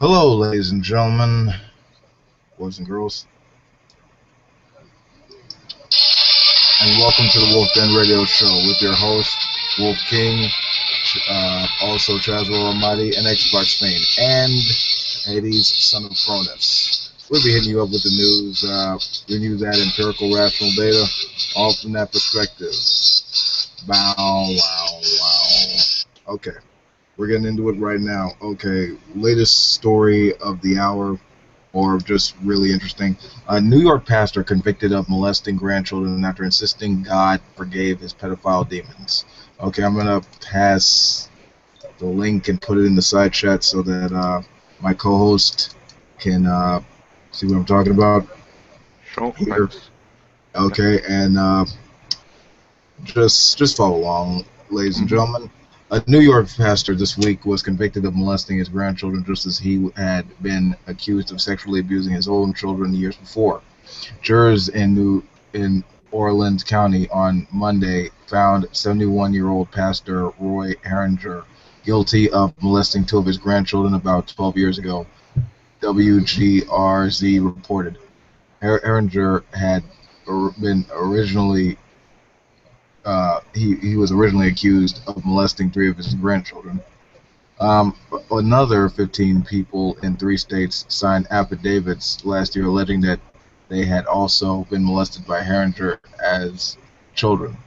Hello, ladies and gentlemen, boys and girls, and welcome to the Wolf Den Radio Show with your host, Wolf King, also Chazwell Almighty, and Xbox Fame, and Hades, son of Cronus. We'll be hitting you up with the news, giving you that empirical rational data, all from that perspective. Bow, wow, wow. Okay, we're getting into it right now. Okay, latest story of the hour, or just really interesting. A New York pastor convicted of molesting grandchildren after insisting God forgave his pedophile demons. Okay, I'm going to pass the link and put it in the side chat so that my co-host can see what I'm talking about Sure, here. thanks. Okay, and just follow along, ladies and gentlemen. A New York pastor this week was convicted of molesting his grandchildren just as he had been accused of sexually abusing his own children years before. Jurors in Orleans County on Monday found 71-year-old pastor Roy Herringer guilty of molesting two of his grandchildren about 12 years ago, WGRZ reported. Herringer had been originally he was originally accused of molesting three of his grandchildren. Another 15 people in 3 states signed affidavits last year alleging that they had also been molested by Herringer as children,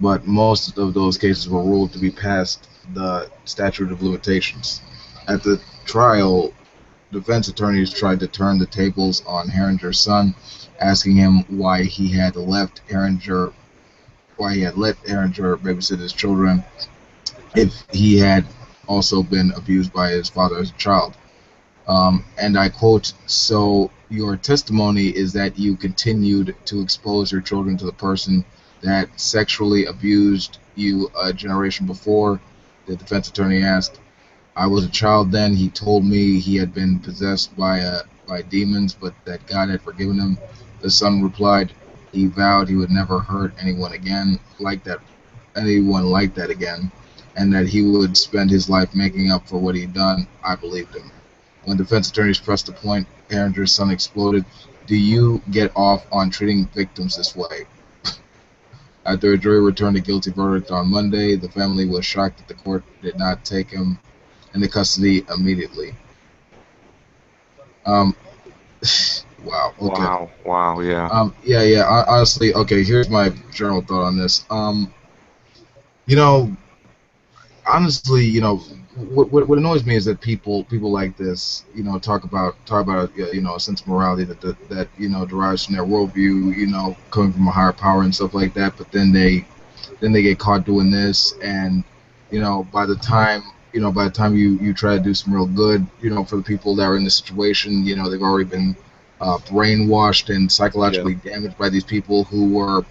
but most of those cases were ruled to be past the statute of limitations. At the trial, defense attorneys tried to turn the tables on Herringer's son, asking him why he had let Herringer babysit his children if he had also been abused by his father as a child. And I quote, "So your testimony is that you continued to expose your children to the person that sexually abused you a generation before?" The defense attorney asked. "I was a child then. He told me he had been possessed by demons, but that God had forgiven him." The son replied. He vowed he would never hurt anyone like that again, and that he would spend his life making up for what he'd done. I believed him. When defense attorneys pressed the point, Herringer's son exploded. "Do you get off on treating victims this way?" After a jury returned a guilty verdict on Monday, the family was shocked that the court did not take him into custody immediately. Um, wow. Okay. Wow, yeah. Yeah. Honestly, okay. Here's my general thought on this. You know, honestly, what annoys me is that people like this, talk about a sense of morality that derives from their worldview, coming from a higher power and stuff like that. But then they get caught doing this, and by the time you try to do some real good, for the people that are in this situation, they've already been brainwashed and psychologically damaged by these people who are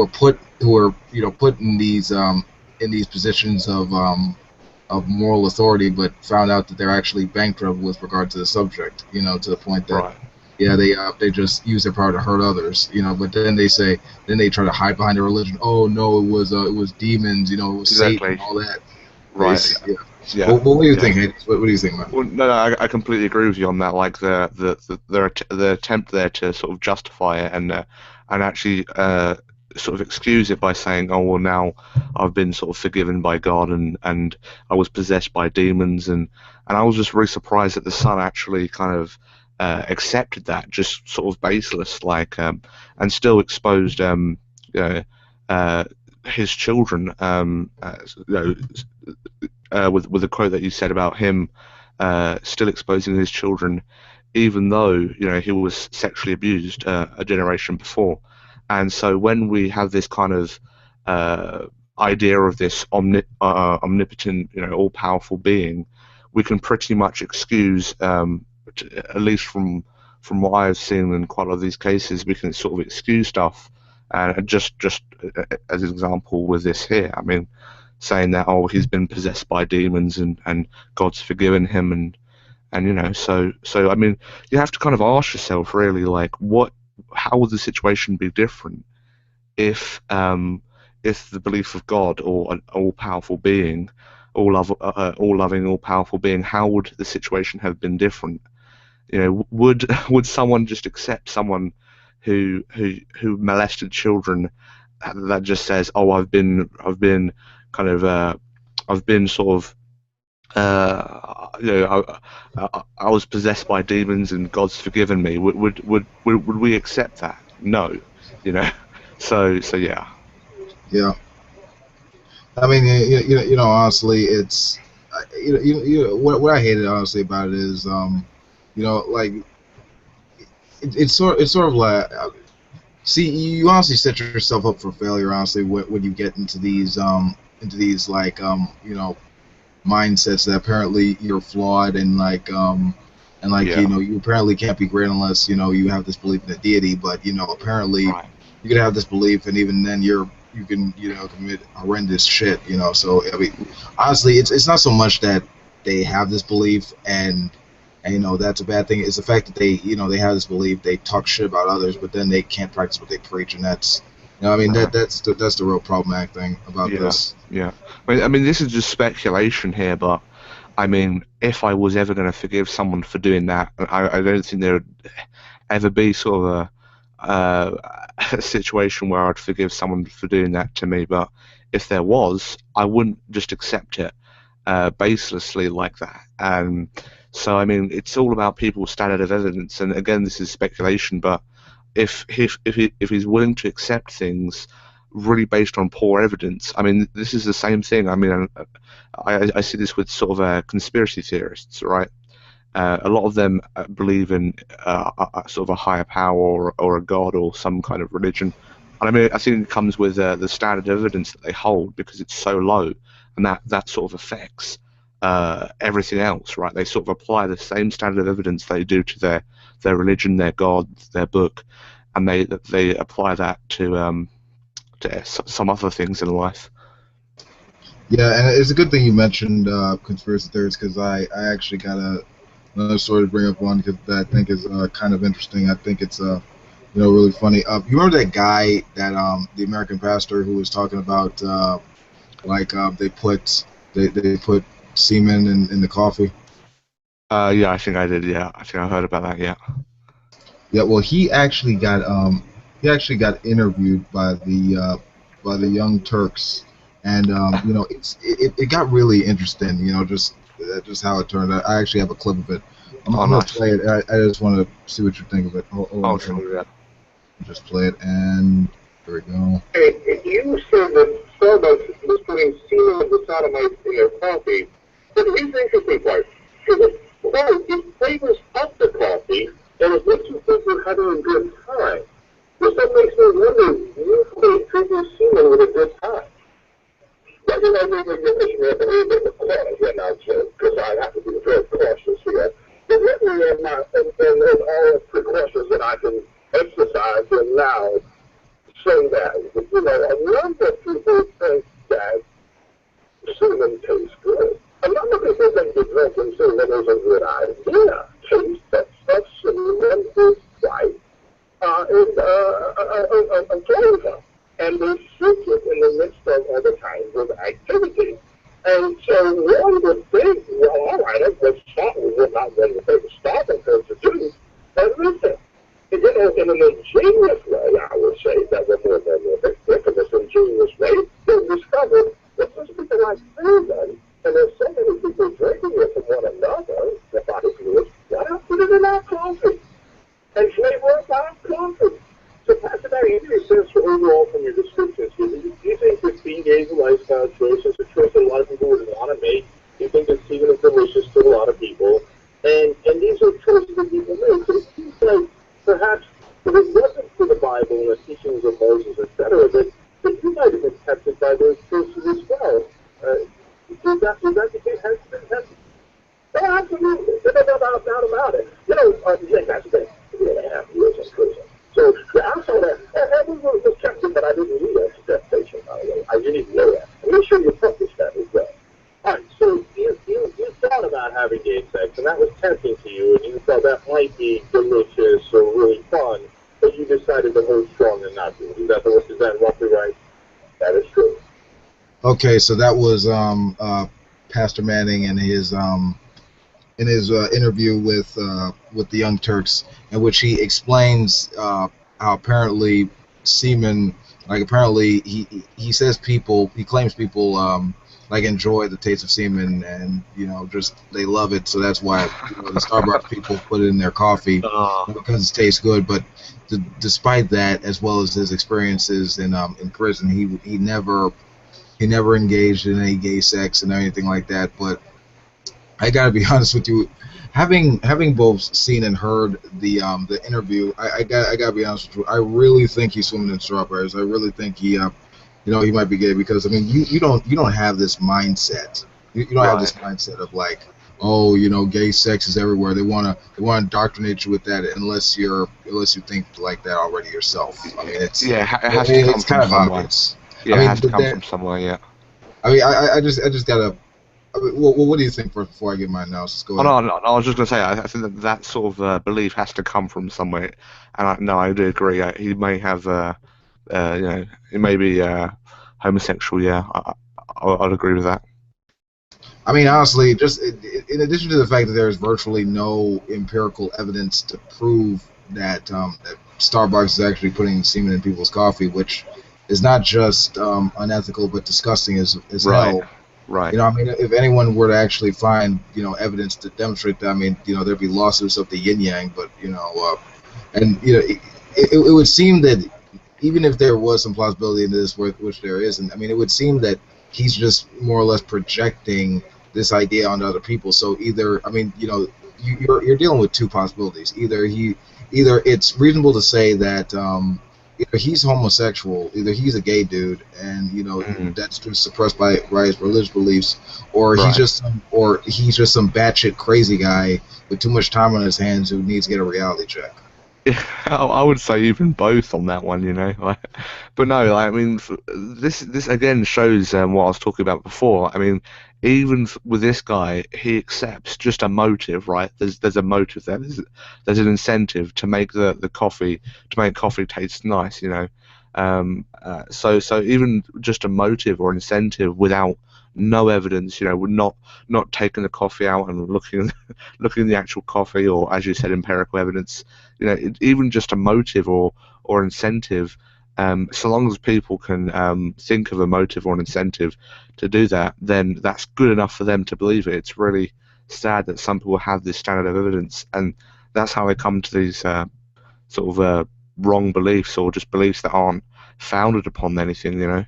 put in these positions of moral authority, but found out that they're actually bankrupt with regard to the subject. To the point that Right. they just use their power to hurt others. But then they try to hide behind their religion. Oh no, it was demons. It was Satan, Exactly. all that. Right. Yeah. Yeah. Well, what do you Yeah. think, Hayden? What do you think, man? Well, no, I completely agree with you on that. Like the attempt there to sort of justify it and actually sort of excuse it by saying, "Oh well, now I've been sort of forgiven by God and I was possessed by demons," and I was just really surprised that the son actually kind of accepted that, just sort of baseless, like and still exposed you know, uh, his children with the quote that you said about him still exposing his children, even though he was sexually abused a generation before. And so when we have this kind of uh, idea of this omnipotent, all-powerful being, we can pretty much excuse, at least from what I've seen in quite a lot of these cases, we can sort of excuse stuff. And just as an example with this here, I mean, saying that, oh, he's been possessed by demons and God's forgiven him, and so I mean, you have to kind of ask yourself really, like, how would the situation be different if the belief of God or an all-powerful being all loving, all powerful being, how would the situation have been different? You know, would someone just accept someone who molested children that just says, oh, I've been kind of I've been sort of I was possessed by demons and God's forgiven me. Would we accept that? No, you know. So yeah. Yeah. I mean, honestly, it's what I hated honestly about it is, like it's sort of like, see, you honestly set yourself up for failure honestly when you get into these like mindsets that apparently you're flawed and like Yeah. you apparently can't be great unless you have this belief in a deity, but apparently Right. you can have this belief and even then you can commit horrendous shit, so I mean honestly it's not so much that they have this belief and that's a bad thing. It's the fact that they have this belief, they talk shit about others, but then they can't practice what they preach, and that's I mean that's the real problematic thing about Yeah. this. Yeah. I mean, this is just speculation here, but I mean, if I was ever going to forgive someone for doing that, I don't think there would ever be sort of a situation where I'd forgive someone for doing that to me. But if there was, I wouldn't just accept it baselessly like that. So, I mean, it's all about people's standard of evidence. And again, this is speculation, but if he's willing to accept things really based on poor evidence, I mean, this is the same thing. I mean, I see this with sort of conspiracy theorists, right? A lot of them believe in sort of a higher power or a god or some kind of religion. And I mean, I think it comes with the standard of evidence that they hold because it's so low, and that sort of affects everything else, right? They sort of apply the same standard of evidence they do to their religion, their god, their book, and they apply that to some other things in life. Yeah, and it's a good thing you mentioned conspiracy theories because I actually got another story to bring up one that I think is kind of interesting. I think it's really funny. You remember that guy that the American pastor who was talking about they put semen in the coffee? Yeah, I think I did. Yeah, I think I heard about that. Yeah. Yeah, well, he actually got interviewed by the Young Turks, and it got really interesting. Just how it turned out. I actually have a clip of it. Oh, I'm gonna nice. play it. I just want to see what you think of it. Hold Oh, on, sure. Yeah. just play it, and there we go. Hey, you said that Starbucks was putting semen of the sodomites in their coffee, but here's the interesting part. Well, it flavors up the coffee, and it makes you think you're having a good time. This makes me wonder, you equate drinking semen with a good time? That's what I mean when you're listening to the clause, because I have to be very cautious here. But let me in all precautions that I can exercise and now say that, a number of people think that semen tastes good. A number of people think that drinking semen is a good idea. Taste that stuff, semen is white, a flavor. And they seek it in the midst of other kinds of activity. And so one would think, well, all right, let's start. We're not going to take a stop and go to do. But listen, in an ingenious way, I would say that we're more than infamous ingenious way, they discovered that there's people like semen, and there's so many people drinking it from one another, the body fluids, why not put it in our coffee and flavor up our coffee? So, Pastor Barry, give me a sense for overall from your descriptions here. Do you think that being gay is a lifestyle choice? It's a choice that a lot of people would want to make. Do you think that semen is delicious to a lot of people? And these are choices that people make. So it seems like perhaps if it wasn't for the Bible and the teachings of Moses, etc., that you might have been tempted by those choices as well. Is that the case? Has it been tempted? Oh, absolutely. There's no doubt about it. Yes, that's been 3.5 years in prison. So I saw that. Everyone was tempted, but I didn't read that temptation, by the way. I didn't even know that. I'm not sure you published that as well. All right, so you thought about having gay sex, and that was tempting to you, and you thought that might be delicious or really fun, but you decided to hold strong and not do it. Is that roughly right? That is true. Okay, so that was Pastor Manning in his interview with the Young Turks, in which he explains how apparently semen, like apparently he says he claims people like enjoy the taste of semen, and just they love it, so that's why the Starbucks people put it in their coffee because it tastes good. But despite that, as well as his experiences in prison, he never engaged in any gay sex and anything like that. But I gotta be honest with you, having both seen and heard the interview, I gotta be honest with you. I really think he's swimming in strawberries. I really think he might be gay, because I mean you don't have this mindset. You don't have this mindset of like, oh, gay sex is everywhere. They wanna indoctrinate you with that unless you think like that already yourself. I mean it has to come from somewhere. Obvious. Yeah, it has to come from somewhere. Yeah. I mean I just gotta. Well, what do you think first before I get my analysis? Go ahead. No, I was just going to say, I think that sort of belief has to come from somewhere, and I do agree. He may have, he may be homosexual. Yeah, I'd agree with that. I mean, honestly, just in addition to the fact that there's virtually no empirical evidence to prove that that Starbucks is actually putting semen in people's coffee, which is not just unethical but disgusting as hell. Right. I mean, if anyone were to actually find, evidence to demonstrate that, I mean, there'd be lawsuits of the yin yang. But it would seem that even if there was some plausibility in this, which there isn't, I mean, it would seem that he's just more or less projecting this idea onto other people. So either, I mean, you're dealing with two possibilities. Either it's reasonable to say that either he's homosexual, either he's a gay dude, and that's just suppressed by his religious beliefs, or he's just some batshit crazy guy with too much time on his hands who needs to get a reality check. Yeah, I would say even both on that one, but no, I mean, this again shows what I was talking about before. I mean, even with this guy, he accepts just a motive, right? There's a motive there. There's an incentive to make the coffee, to make coffee taste nice, So even just a motive or incentive without no evidence, we're not taking the coffee out and looking at the actual coffee, or as you said, empirical evidence. Even just a motive or incentive. So long as people can think of a motive or an incentive to do that, then that's good enough for them to believe it. It's really sad that some people have this standard of evidence, and that's how they come to these sort of wrong beliefs, or just beliefs that aren't founded upon anything.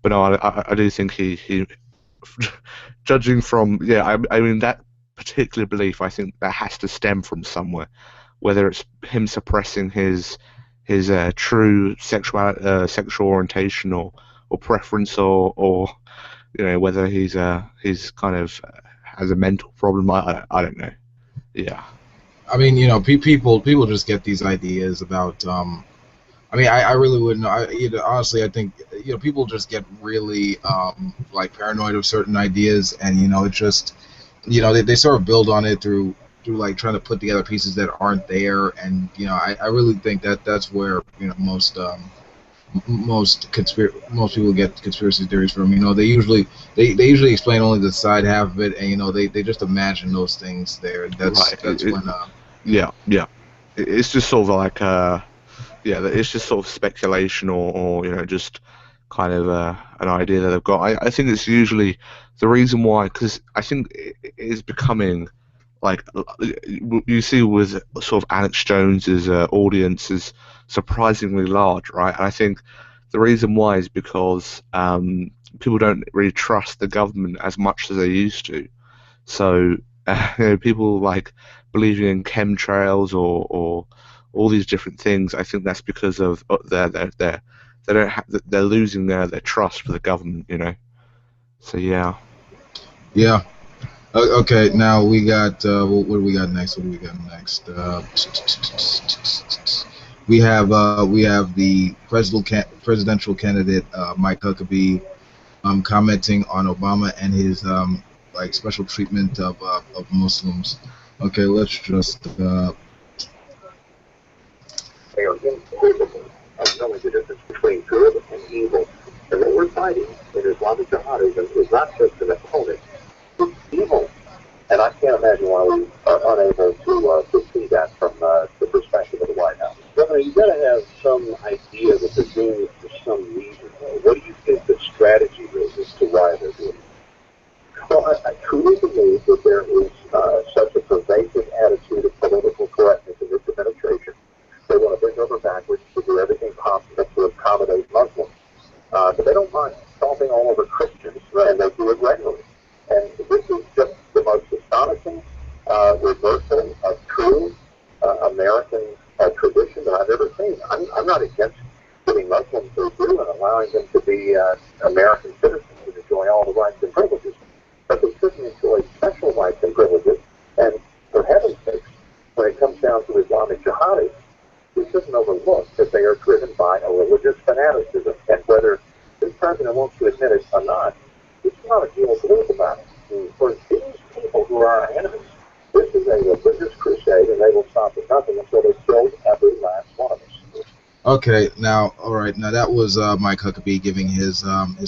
But no, I do think he judging from I mean that particular belief, I think that has to stem from somewhere, whether it's him suppressing his true sexual orientation or preference, or whether he's kind of has a mental problem. I don't know. Yeah. I mean, people just get these ideas about. I mean, I really wouldn't know. Honestly, I think people just get really like paranoid of certain ideas, and it just they sort of build on it through like trying to put together pieces that aren't there, and I really think that's where most people get conspiracy theories from. They usually explain only the side half of it, and they just imagine those things there. That's when yeah, it's just sort of like it's just sort of speculation, or just kind of an idea that they've got. I think it's usually the reason why, because I think it is becoming like you see with sort of Alex Jones's audience is surprisingly large, right? And I think the reason why is because people don't really trust the government as much as they used to. So people like believing in chemtrails or all these different things. I think that's because of they're losing their trust for the government, So yeah. Yeah. Okay. Now we got what do we got next? We have the presidential candidate Mike Huckabee commenting on Obama and his like special treatment of Muslims. Okay, let's just. They are incapable of knowing the difference between good and evil. And what we're fighting in Islamic jihadism is not just an opponent, it's evil. And I can't imagine why we are unable to see that from the perspective of the White House. Governor, you've got to have some idea that they're doing it for some reason. What do you think the strategy is as to why they're doing it? Well, I truly believe that there is such a pervasive attitude of political correctness in this administration. They want to bend over backwards to do everything possible to accommodate Muslims. But they don't mind stomping all over Christians, and they do it regularly. And this is just the most astonishing reversal of true American tradition that I've ever seen. I'm not against giving Muslims their due and allowing them to be American citizens and enjoy all the rights and privileges. But they shouldn't enjoy special rights and privileges. And for heaven's sakes, when it comes down to Islamic jihadists, we shouldn't overlook that they are driven by a religious fanaticism. And whether this president wants to admit it or not, it's not a deal to lose about it. And for these people who are our enemies, this is a religious crusade, and they will stop at nothing until they kill every last one of us. Okay, now, all right, now that was Mike Huckabee giving his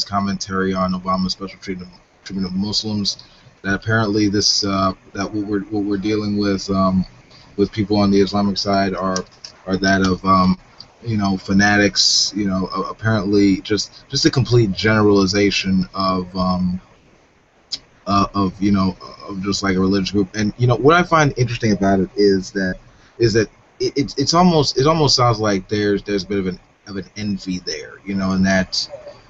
commentary on Obama's special treatment of Muslims. That apparently this that what we're dealing with people on the Islamic side are that of fanatics. Apparently just a complete generalization of just like a religious group. And what I find interesting about it is that it almost sounds like there's a bit of an envy there, and that,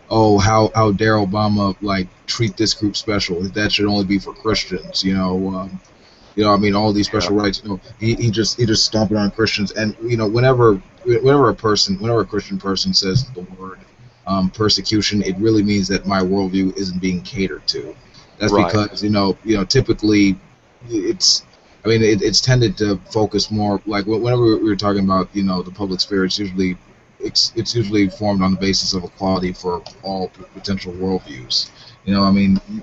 oh, how dare Obama like treat this group special? That should only be for Christians, I mean, all these special rights. He just stomping on Christians, and whenever a Christian person says the word persecution, it really means that my worldview isn't being catered to. That's right. Because typically it's tended to focus more, like whenever we were talking about the public sphere, it's usually formed on the basis of equality for all potential worldviews.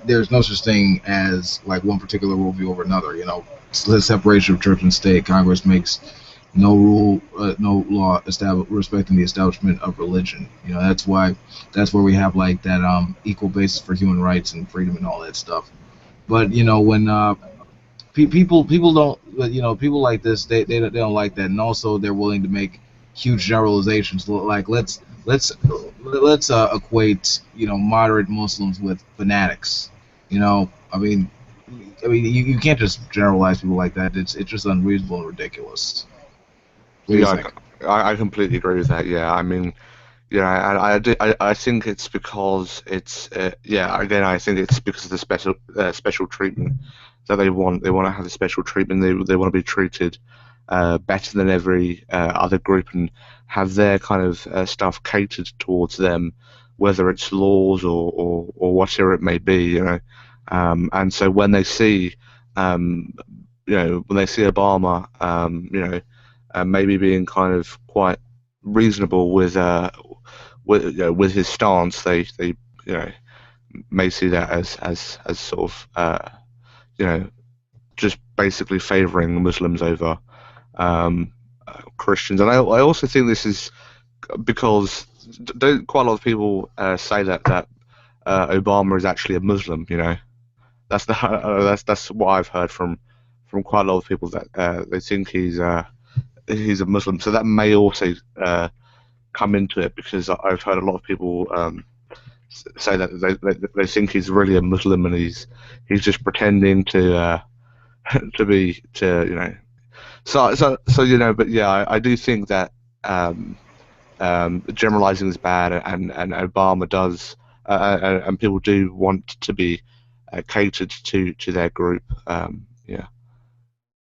There's no such thing as like one particular worldview over another. The separation of church and state. Congress makes no rule, no law respecting the establishment of religion. That's where we have like that equal basis for human rights and freedom and all that stuff. But when people don't, people like this, they don't like that, and also they're willing to make huge generalizations. Like let's equate moderate Muslims with fanatics. You can't just generalize people like that. It's just unreasonable and ridiculous. I completely agree with that. Yeah, I think it's because it's again, I think it's because of the special treatment that they want. They want to have the special treatment. They want to be treated better than every other group and have their kind of stuff catered towards them, whether it's laws or whatever it may be. And so when they see Obama, maybe being kind of quite reasonable with his stance, they may see that as sort of just basically favouring Muslims over Christians. And I also think this is because quite a lot of people say that Obama is actually a Muslim. That's what I've heard from quite a lot of people, that they think he's a Muslim. So that may also come into it, because I've heard a lot of people say that they think he's really a Muslim and he's just pretending to be. But yeah, I do think that generalizing is bad, and Obama does, and people do want to be catered to their group,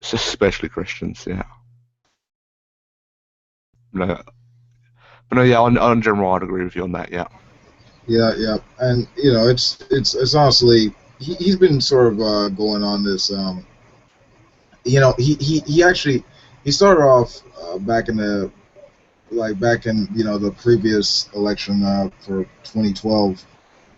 especially Christians, But no, yeah, on general, I'd agree with you on that, yeah. Yeah, and it's honestly, he's been sort of going on this. He actually started off back in the previous election for 2012.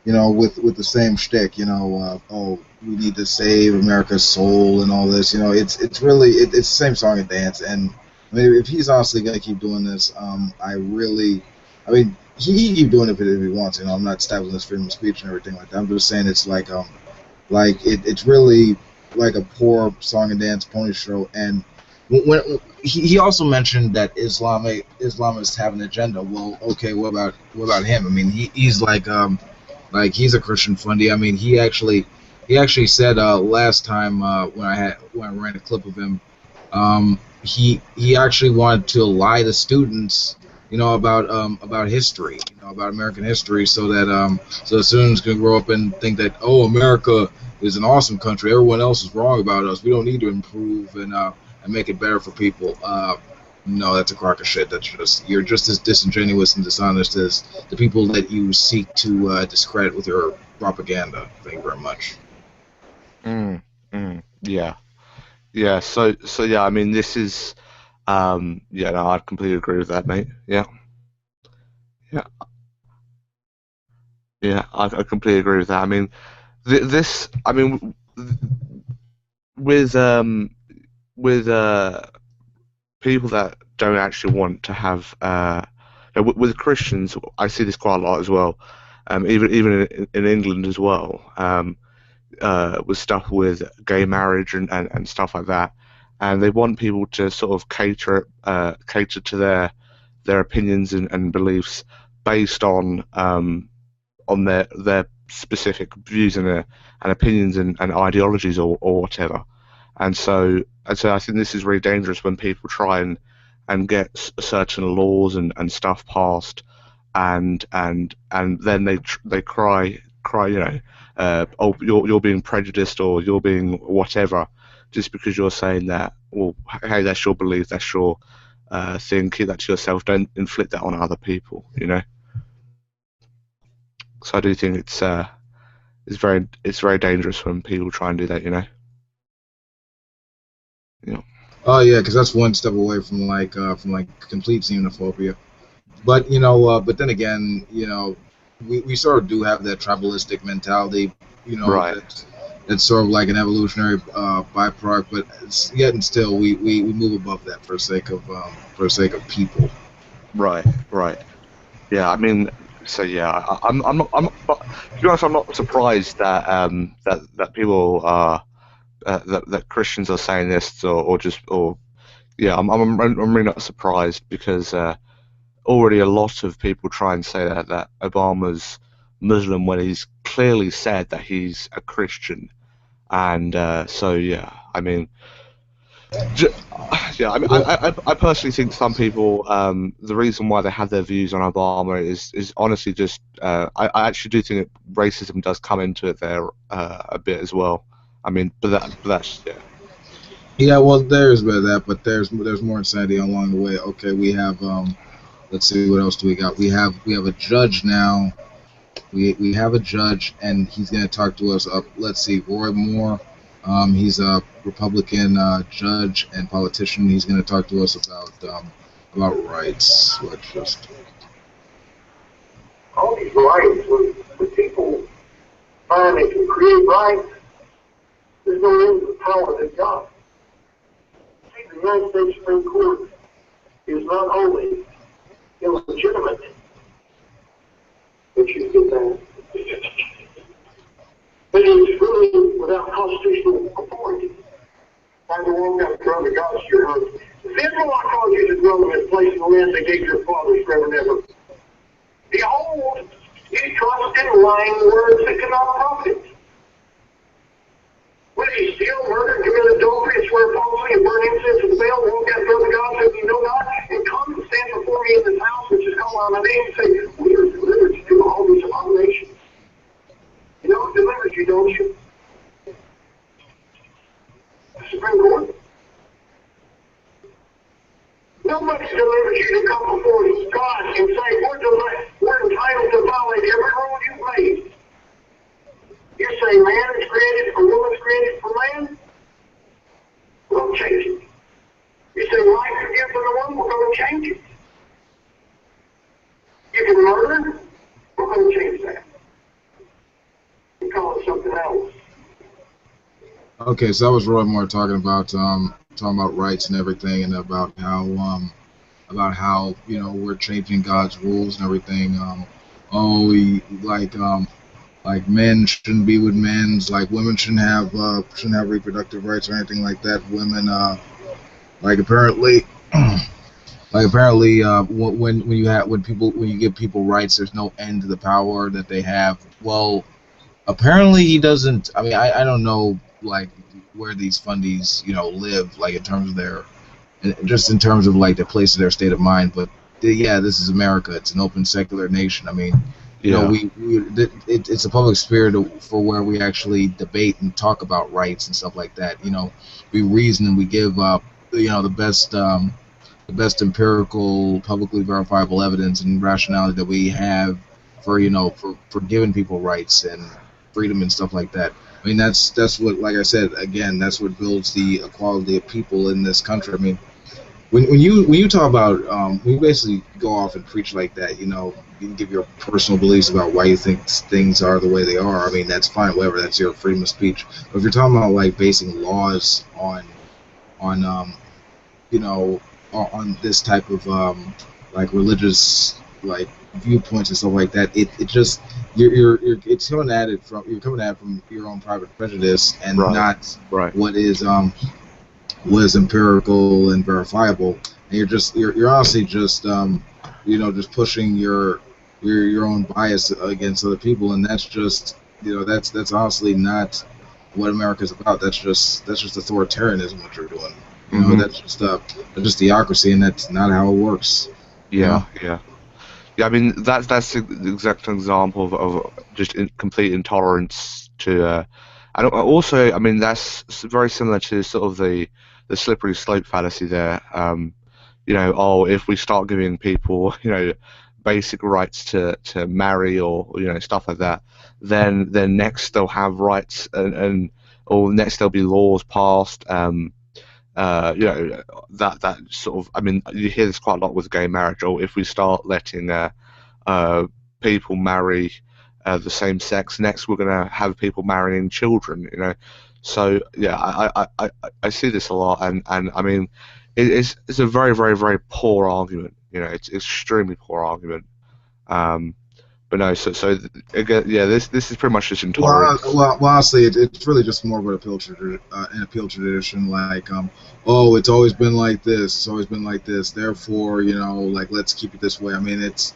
With the same shtick. Oh, we need to save America's soul and all this. It's really it's the same song and dance. And if he's honestly gonna keep doing this, he keep doing it if he wants. You know, I'm not establishing his freedom of speech and everything like that. I'm just saying it's like it's really like a poor song and dance pony show. And when he also mentioned that Islamists have an agenda. Well, okay, what about him? I mean, he's like he's a Christian fundy. I mean, he actually said last time when I ran a clip of him, he actually wanted to lie to students, you know, about history, you know, about American history, so that so the students can grow up and think that, oh, America is an awesome country. Everyone else is wrong about us. We don't need to improve and make it better for people. No, that's a crock of shit. That's just you're just as disingenuous and dishonest as the people that you seek to discredit with your propaganda. Thank you very much. Yeah. Yeah. So yeah. I mean, this is. Yeah. No, I completely agree with that, mate. Yeah. Yeah. Yeah. I completely agree with that. I mean, this. I mean, with with people that don't actually want to have with Christians, I see this quite a lot as well. Even in England as well, with stuff with gay marriage and stuff like that, and they want people to sort of cater to their opinions and beliefs based on their specific views and opinions and ideologies or whatever. And so I think this is really dangerous when people try and get certain laws and stuff passed, and then they cry, you know, oh, you're being prejudiced or you're being whatever, just because you're saying that. Well, hey, that's your belief, that's your thing. Keep that to yourself. Don't inflict that on other people. You know. So I do think it's very dangerous when people try and do that. You know. Yeah. Oh yeah, because that's one step away from like complete xenophobia. But you know, but then again, you know, we sort of do have that tribalistic mentality. You know, Right. that's sort of like an evolutionary byproduct. But yet and still, we move above that for the sake of people. Right. Right. Yeah. I mean, so yeah, but to be honest, I'm not surprised that that people are that Christians are saying this or yeah, I'm really not surprised because already a lot of people try and say that Obama's Muslim when he's clearly said that he's a Christian, and so yeah, I mean, j- yeah, I mean, I personally think some people, the reason why they have their views on Obama is honestly just, I actually do think that racism does come into it there a bit as well. I mean, but that's yeah. Yeah, well, there's a bit of that, but there's more insanity along the way. Okay, we have let's see, what else do we got? We have a judge now. We have a judge, and he's going to talk to us. Let's see, Roy Moore. He's a Republican judge and politician. He's going to talk to us about rights. Let's just All these rights, when people find they can create rights, there's no end to the power they've got. See, the United States Supreme Court is not only illegitimate, but you get that, but it's really without constitutional authority. By the one got to throw the gods to your husband. Therefore I cause you to dwell in this place in the land they gave your fathers forever and ever. Behold, you trust in lying words that cannot profit. When he steal, murder, commit adultery, swear falsely, and burn incense and Baal, walk out the gods whom you know not, and come and stand before me in this house which is called by my name, and say, we are delivered to do all these abominations. You know it delivers you, don't you? The Supreme Court. Nobody delivers you to come before God and say, we're entitled to violate every rule you've made. You say man is created, a woman is created for man? We'll change it. You say life is given to the woman, we're going to change it. You can murder, we're going to change that. We call it something else. okay. So that was Roy Moore talking about rights and everything, and about about how we're changing God's rules and everything. Oh, we, like men shouldn't be with men's, like women shouldn't have reproductive rights or anything like that. Women, like apparently, when you give people rights, there's no end to the power that they have. Well, apparently he doesn't. I mean, I don't know like where these fundies live, like in terms of their, just in terms of like the place of their state of mind. But yeah, this is America. It's an open secular nation. I mean, Yeah. it's a public sphere for where we actually debate and talk about rights and stuff like that. We reason and we give the best empirical, publicly verifiable evidence and rationality that we have for for giving people rights and freedom and stuff like that. I mean, that's what, like I said again, that's what builds the equality of people in this country. I mean, when you talk about when you basically go off and preach like that, you can give your personal beliefs about why you think things are the way they are. I mean, that's fine, whatever. That's your freedom of speech. But if you're talking about like basing laws on on this type of like religious like viewpoints and stuff like that, it just it's you're coming at it from your own private prejudice and Right. not Right. what is empirical and verifiable, and you're honestly just just pushing your own bias against other people, and that's just that's honestly not what America's about. That's just authoritarianism what you're doing. Mhm. That's just theocracy, and that's not how it works. Yeah. Yeah. Yeah. I mean, that's the exact example of just complete intolerance to. And also, I mean, that's very similar to sort of the slippery slope fallacy there. Oh, if we start giving people, basic rights to marry or stuff like that, then next they'll have rights and or next there'll be laws passed. That sort of. I mean, you hear this quite a lot with gay marriage. Or if we start letting uh, people marry the same sex, next we're going to have people marrying children. So yeah, I see this a lot, and I mean, it's a very very very poor argument. It's extremely poor argument. Um, but no, so again, yeah, this is pretty much just intolerance. Honestly, it's really just more of an appeal tradition. Like, oh, it's always been like this. It's always been like this. Therefore, like let's keep it this way. I mean, it's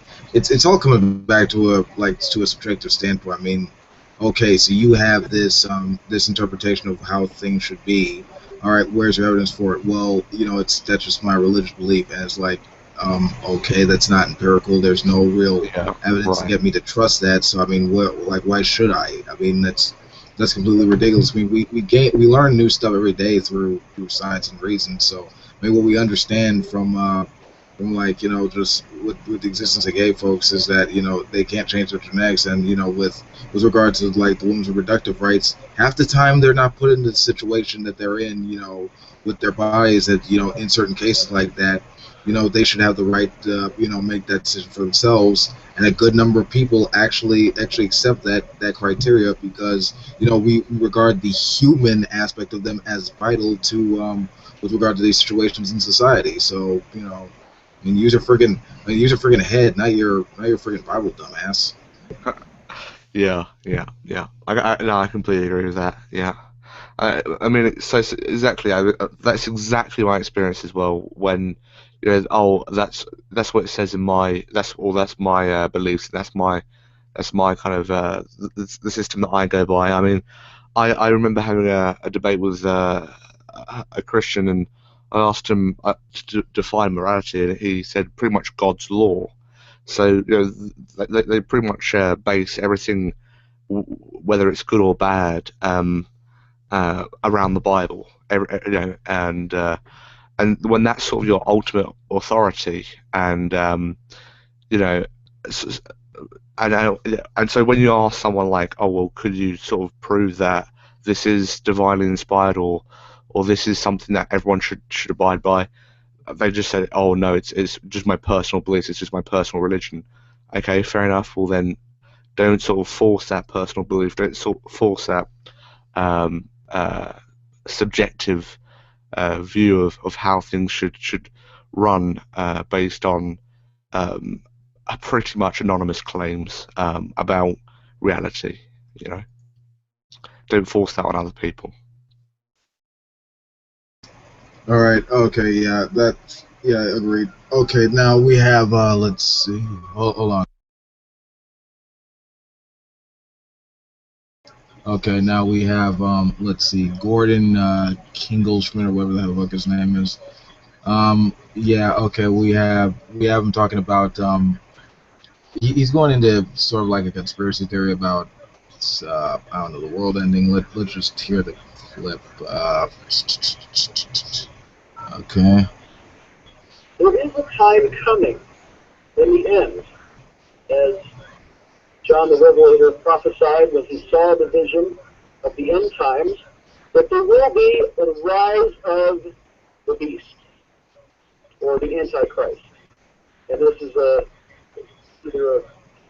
all coming back to a subjective standpoint. I mean, okay, so you have this interpretation of how things should be. All right, where's your evidence for it? Well, that's just my religious belief, and it's like, okay, that's not empirical. There's no real Yeah, evidence to right. get me to trust that. So I mean, why should I? I mean, that's completely ridiculous. I mean, we learn new stuff every day through science and reason. So I mean, what we understand from like just with the existence of gay folks is that they can't change their genetics, and with regard to like the women's reproductive rights, half the time they're not put in the situation that they're in, with their bodies, that in certain cases like that, they should have the right to make that decision for themselves, and a good number of people actually accept that criteria because we regard the human aspect of them as vital to with regard to these situations in society. So I mean, use your friggin' head, not your friggin' Bible, dumbass. Yeah, yeah, yeah. No, I completely agree with that. Yeah. I mean, so exactly. That's exactly my experience as well. When oh, that's what it says in my that's my beliefs. That's my kind of the system that I go by. I mean, I remember having a debate with a Christian, and I asked him to define morality, and he said pretty much God's law. So they pretty much base everything, whether it's good or bad, around the Bible. And when that's sort of your ultimate authority, and you know, s- and and so when you ask someone like, oh well, could you sort of prove that this is divinely inspired, or this is something that everyone should abide by? They just said, oh no, it's just my personal beliefs, it's just my personal religion. Okay, fair enough. Well then, don't sort of force that personal belief. Don't sort of force that um, subjective view of how things should run based on pretty much anonymous claims about reality. You know, don't force that on other people. All right. Okay. Yeah. Agreed. Okay. Now we have. Let's see. Hold on. Okay. Now we have. Let's see. Gordon Kendall Schmidt, or whatever the fuck his name is. Yeah. Okay. We have him talking about. He's going into sort of like a conspiracy theory about. I don't know, the world ending. Let's just hear the clip. Okay. There is a time coming in the end, as John the Revelator prophesied when he saw the vision of the end times, that there will be a rise of the beast, or the Antichrist. And this is either a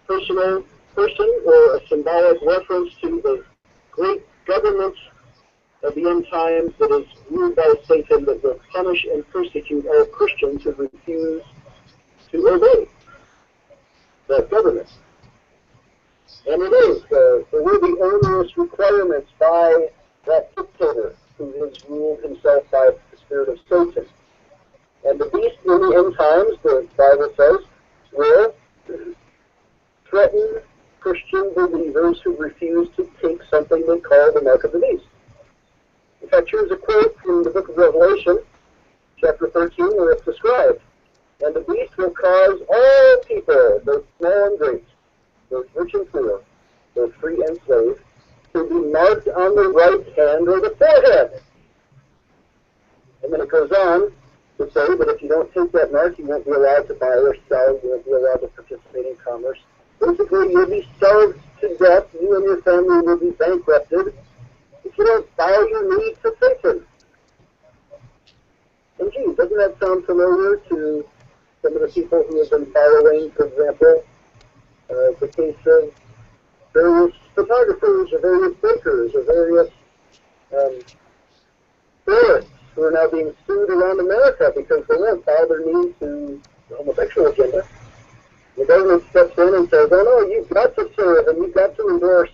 personal person or a symbolic reference to the great government of the end times that is ruled by Satan, that will punish and persecute all Christians who refuse to obey that government. And it is, there will be onerous requirements by that dictator who has ruled himself by the spirit of Satan. And the beast in the end times, the Bible says, will threaten Christian believers who refuse to take something they call the mark of the beast. In fact, here's a quote from the book of Revelation, chapter 13, where it's described. And the beast will cause all people, both small and great, both rich and poor, both free and slave, to be marked on the right hand or the forehead. And then it goes on to say that if you don't take that mark, you won't be allowed to buy or sell, you won't be allowed to participate in commerce. Basically, you'll be starved to death, you and your family will be bankrupted if you don't bow your knee to Satan. And gee, doesn't that sound familiar to some of the people who have been following, for example, the case of various photographers or various bakers or various florists who are now being sued around America because they won't bow their knee to the homosexual agenda. The government steps in and says, oh no, you've got to serve and you've got to endorse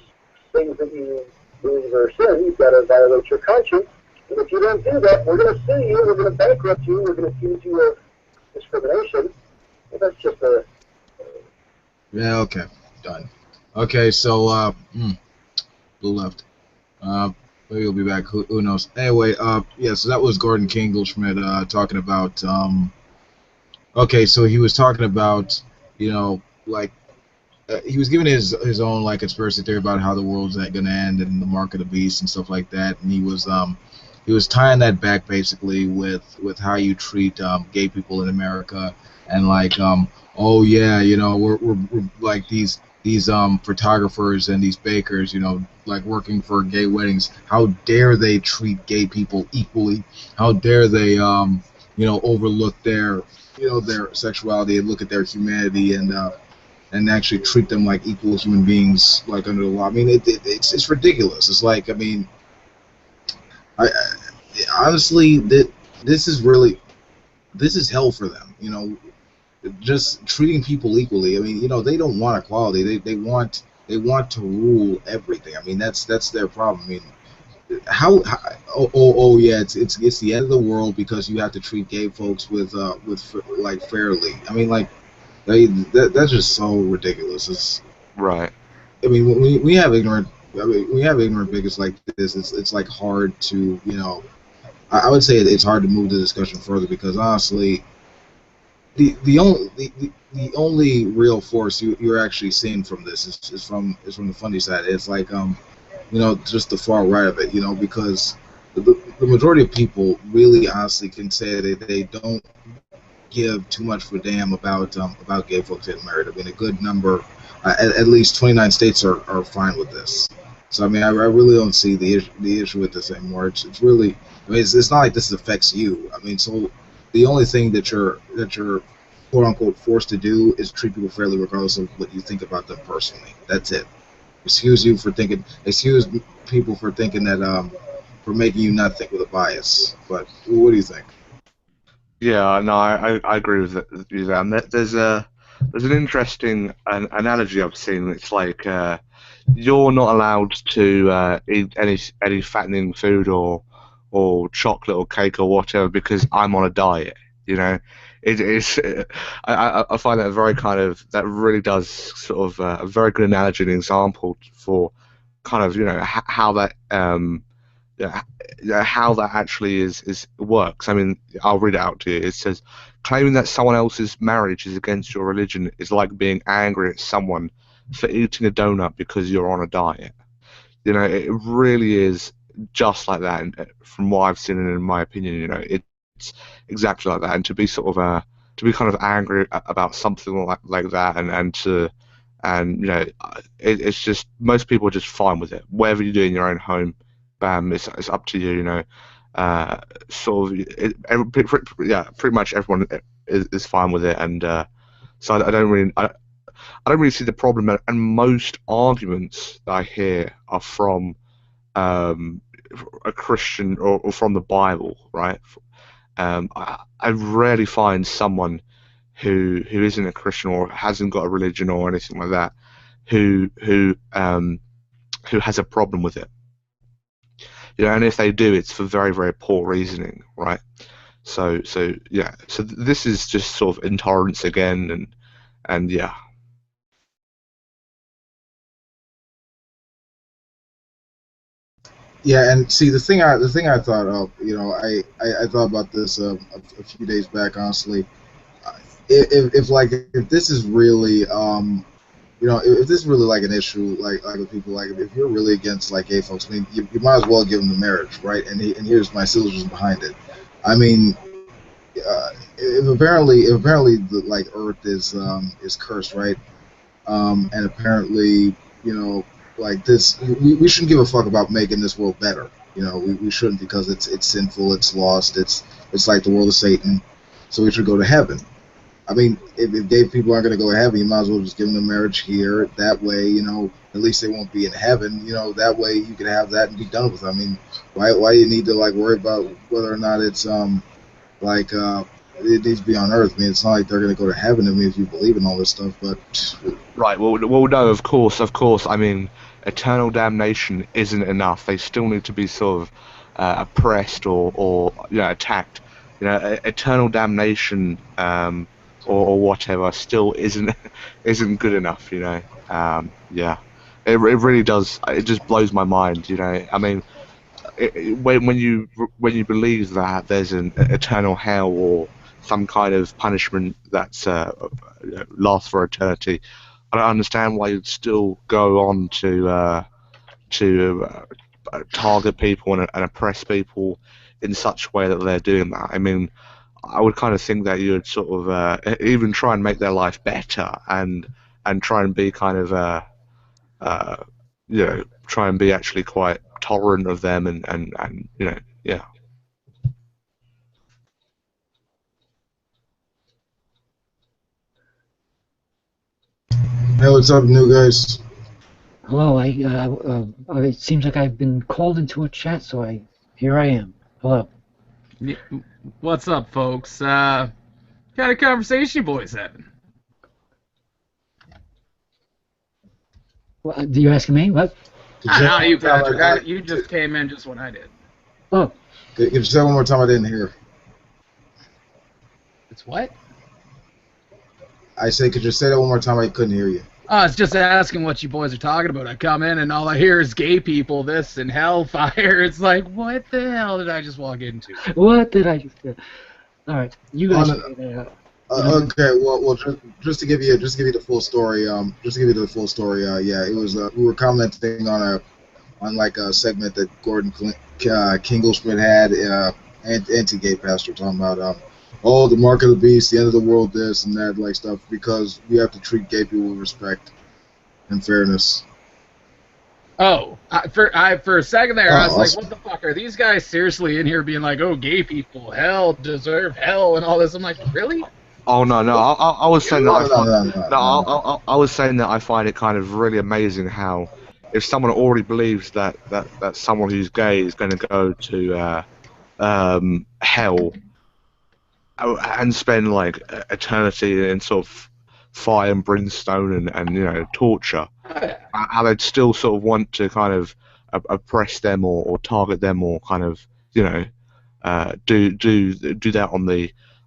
things that you believe are sin. You've got to violate your conscience. And if you don't do that, we're going to sue you, we're going to bankrupt you, we're going to accuse you of discrimination. And that's just a... Yeah, okay. Done. Okay, so, blue left. Maybe he'll be back. Who knows? Anyway, yeah, so that was Gordon Schmidt talking about, okay, so he was talking about, you know, like, he was giving his own, like, conspiracy theory about how the world's going to end and the mark of the beast and stuff like that, and he was tying that back, basically, with how you treat gay people in America, and, like, oh, yeah, you know, we're like, these photographers and these bakers, you know, like working for gay weddings, how dare they treat gay people equally? How dare they, you know, overlook their, you know, their sexuality and look at their humanity and actually treat them like equal human beings, like under the law. I mean, it's ridiculous. It's like, I mean, I honestly, this is hell for them, you know. Just treating people equally. I mean, you know, they don't want equality. They want to rule everything. I mean, that's their problem. I mean, oh yeah, it's the end of the world because you have to treat gay folks with like fairly. I mean, like that's just so ridiculous. It's right. I mean, when we have ignorant. I mean, we have ignorant bigots like this. It's like hard to, you know. I would say it's hard to move the discussion further because honestly. The only real force you're actually seeing from this is from the funny side. It's like you know, just the far right of it, you know, because the majority of people really honestly can say that they don't give too much of a damn about gay folks getting married. I mean, a good number, at least 29 states are fine with this. So I mean, I really don't see the issue with this anymore. It's really, I mean, it's not like this affects you. I mean, so. The only thing that you're quote unquote forced to do is treat people fairly regardless of what you think about them personally. That's it. Excuse people for thinking that for making you not think with a bias. But what do you think? Yeah, no, I agree with you there. And there's an interesting analogy I've seen. It's like you're not allowed to eat any fattening food or chocolate or cake or whatever because I'm on a diet. You know, it is. I find that very kind of that really does sort of a very good analogy and example for kind of how that yeah, how that actually is works. I mean, I'll read it out to you. It says, claiming that someone else's marriage is against your religion is like being angry at someone for eating a donut because you're on a diet. It really is just like that. And from what I've seen, and in my opinion, it's exactly like that. And to be sort of to be kind of angry about something like that, and it's just most people are just fine with it. Whatever you do in your own home, bam, it's up to you. Sort of, yeah, pretty much everyone is fine with it, and so I don't really see the problem. And most arguments that I hear are from um, a Christian or from the Bible, right? I rarely find someone who isn't a Christian or hasn't got a religion or anything like that who has a problem with it. And if they do, it's for very, very poor reasoning, right? So yeah. So this is just sort of intolerance again, and yeah. Yeah, and see the thing I thought of, I thought about this a few days back. Honestly, if this is really if this is really like an issue, like with people, like if you're really against like gay folks, I mean, you might as well give them the marriage, right? And here's my syllogism behind it. I mean, if apparently the like Earth is cursed, right? And apparently, like this, we shouldn't give a fuck about making this world better. We shouldn't, because it's sinful, it's lost, it's like the world of Satan. So we should go to heaven. I mean, if gay people aren't going to go to heaven, you might as well just give them a marriage here. That way, at least they won't be in heaven. That way you can have that and be done with it. I mean, why do you need to like worry about whether or not it's like it needs to be on earth? I mean, it's not like they're going to go to heaven. I mean, if you believe in all this stuff, but Right. Well, no. Of course. I mean, eternal damnation isn't enough. They still need to be sort of oppressed or attacked. Eternal damnation or whatever still isn't good enough. Yeah. It really does. It just blows my mind. I mean, when you believe that there's an eternal hell or some kind of punishment that's lasts for eternity, I don't understand why you'd still go on to target people and oppress people in such a way that they're doing that. I mean, I would kind of think that you'd sort of even try and make their life better and try and be kind of try and be actually quite tolerant of them and yeah. hey, what's up, new guys? Hello, it seems like I've been called into a chat, so here I am. Hello. What's up, folks? What kind of conversation you boys having? Well, you asking me? What? No, you, Patrick. You just came in just when I did. Oh. Could you say one more time? I didn't hear. It's what? I say, could you say that one more time? I couldn't hear you. I was just asking what you boys are talking about. I come in and all I hear is gay people, this, and hellfire. It's like, what the hell did I just walk into? What did I just do? All right, you guys. Okay, well, just to give you the full story. Yeah, it was we were commenting on a segment that Gordon Kendall Schmidt had, anti-gay pastor, talking about the mark of the beast, the end of the world, this and that, like stuff, because we have to treat gay people with respect and fairness. Oh, for a second there, I was like, what the fuck? Are these guys seriously in here being like, oh, gay people, hell, deserve hell, and all this? I'm like, really? Oh no! I was saying that I was saying that I find it kind of really amazing how if someone already believes that someone who's gay is going to go to hell, and spend like eternity in sort of fire and brimstone and torture, how they'd still sort of want to kind of oppress them or target them or kind of do that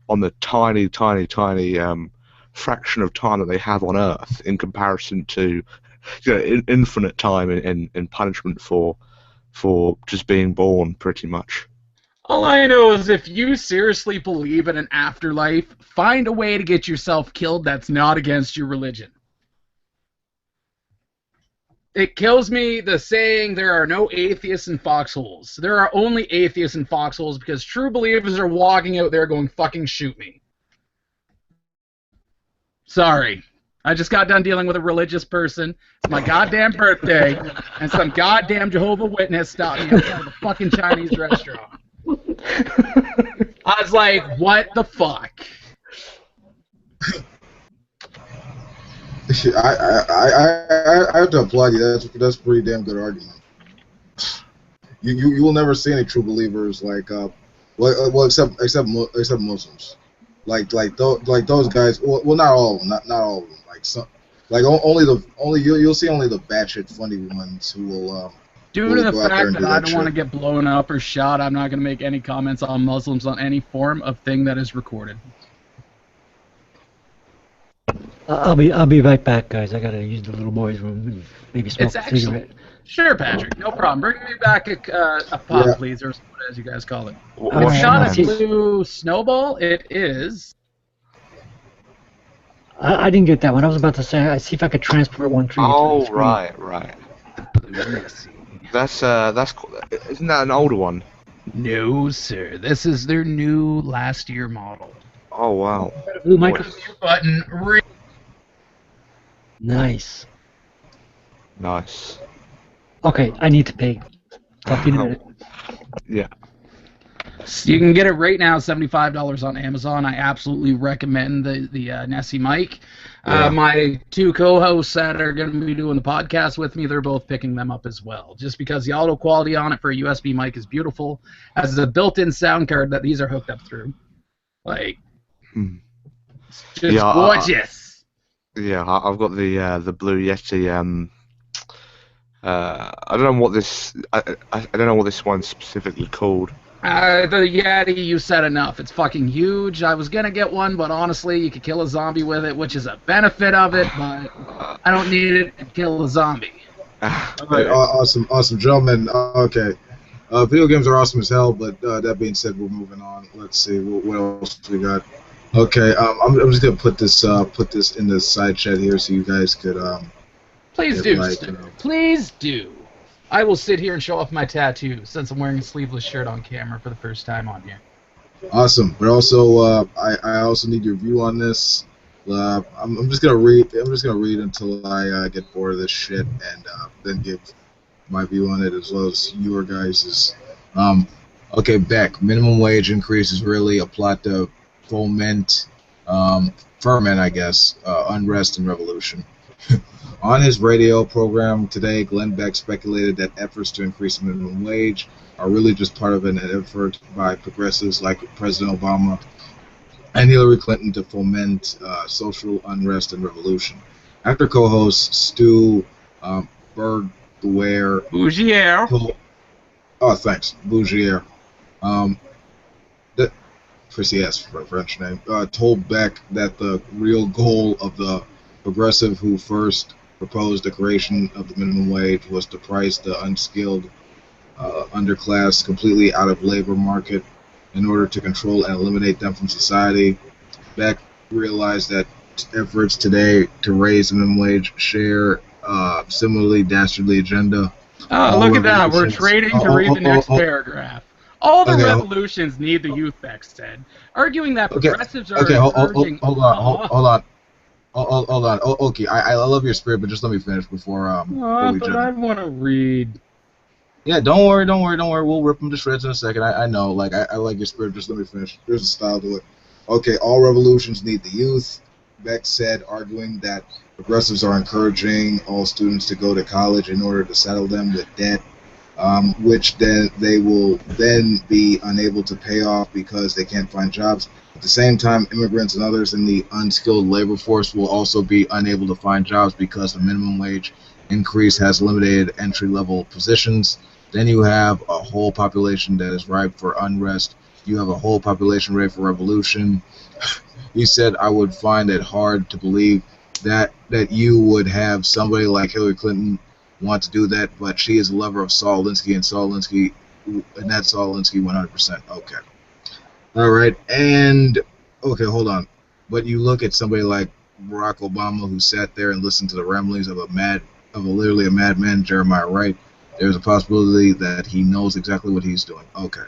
on the tiny fraction of time that they have on Earth in comparison to infinite time in punishment for just being born, pretty much. All I know is if you seriously believe in an afterlife, find a way to get yourself killed that's not against your religion. It kills me the saying there are no atheists in foxholes. There are only atheists in foxholes because true believers are walking out there going, fucking shoot me. Sorry. I just got done dealing with a religious person. It's my goddamn birthday, and some goddamn Jehovah's Witness stopped me outside of a fucking Chinese restaurant. I was like, what the fuck? I have to applaud you. That's a pretty damn good argument. You will never see any true believers like well except Muslims, like those guys. Well, not all of them. Not all of them. Like some, like you'll see only the batshit funny ones who will. Due to the fact that I don't want to get blown up or shot, I'm not going to make any comments on Muslims on any form of thing that is recorded. I'll be right back, guys. I gotta use the little boy's room and maybe smoke a cigarette. Sure, Patrick, no problem. Bring me back a pop, please, or as you guys call it. What's not a blue snowball. It is. I didn't get that one. I was about to say, I see if I could transport one tree. Oh, right. That's isn't that an older one? No, sir. This is their new last year model. Oh wow. Blue microphone button. Nice. Nice. Okay, I need to pay. Talk to you in a minute. Yeah. So you can get it right now, $75 on Amazon. I absolutely recommend the Nessie mic. Yeah. My two co-hosts that are going to be doing the podcast with me, they're both picking them up as well. Just because the audio quality on it for a USB mic is beautiful, as a built-in sound card that these are hooked up through. Like, it's just gorgeous. I've got the Blue Yeti. I don't know what this. I don't know what this one's specifically called. The Yeti, you said enough. It's fucking huge. I was gonna get one, but honestly, you could kill a zombie with it, which is a benefit of it, but I don't need it to kill a zombie. Okay, awesome, gentlemen. Okay, video games are awesome as hell, but that being said, we're moving on. Let's see what else we got. Okay, I'm just gonna put this in the side chat here so you guys could Please do, please do. I will sit here and show off my tattoo since I'm wearing a sleeveless shirt on camera for the first time on here. Awesome, but also I also need your view on this. I'm just gonna read. I'm just gonna read until I get bored of this shit, and then give my view on it as well as your guys's. Okay, Beck. Minimum wage increase is really a plot to ferment, I guess, unrest and revolution. On his radio program today, Glenn Beck speculated that efforts to increase the minimum wage are really just part of an effort by progressives like President Obama and Hillary Clinton to foment social unrest and revolution. After co-host Stu Bougier, Chrissy S. for a French name, told Beck that the real goal of the progressive who first proposed the creation of the minimum wage was to price the unskilled underclass completely out of labor market in order to control and eliminate them from society. Beck realized that efforts today to raise the minimum wage share similarly dastardly agenda. Oh, look at that. We're trading to read the next paragraph. All the revolutions need the youth, Beck said, arguing that progressives are encouraging... Hold on. Okay, I love your spirit, but just let me finish before we jump. I want to read. Yeah, don't worry. We'll rip them to shreds in a second. I know, like, I like your spirit. Just let me finish. There's a style to it. Okay, all revolutions need the youth, Beck said, arguing that progressives are encouraging all students to go to college in order to settle them with debt. which then they will then be unable to pay off because they can't find jobs. At the same time, immigrants and others in the unskilled labor force will also be unable to find jobs because the minimum wage increase has limited entry-level positions. Then you have a whole population that is ripe for unrest. You have a whole population ready for revolution. You said I would find it hard to believe that you would have somebody like Hillary Clinton want to do that, but she is a lover of Saul Alinsky, and that's Saul Alinsky 100%. Okay. All right. And, okay, hold on. But you look at somebody like Barack Obama, who sat there and listened to the ramblings of literally a madman, Jeremiah Wright. There's a possibility that he knows exactly what he's doing. Okay.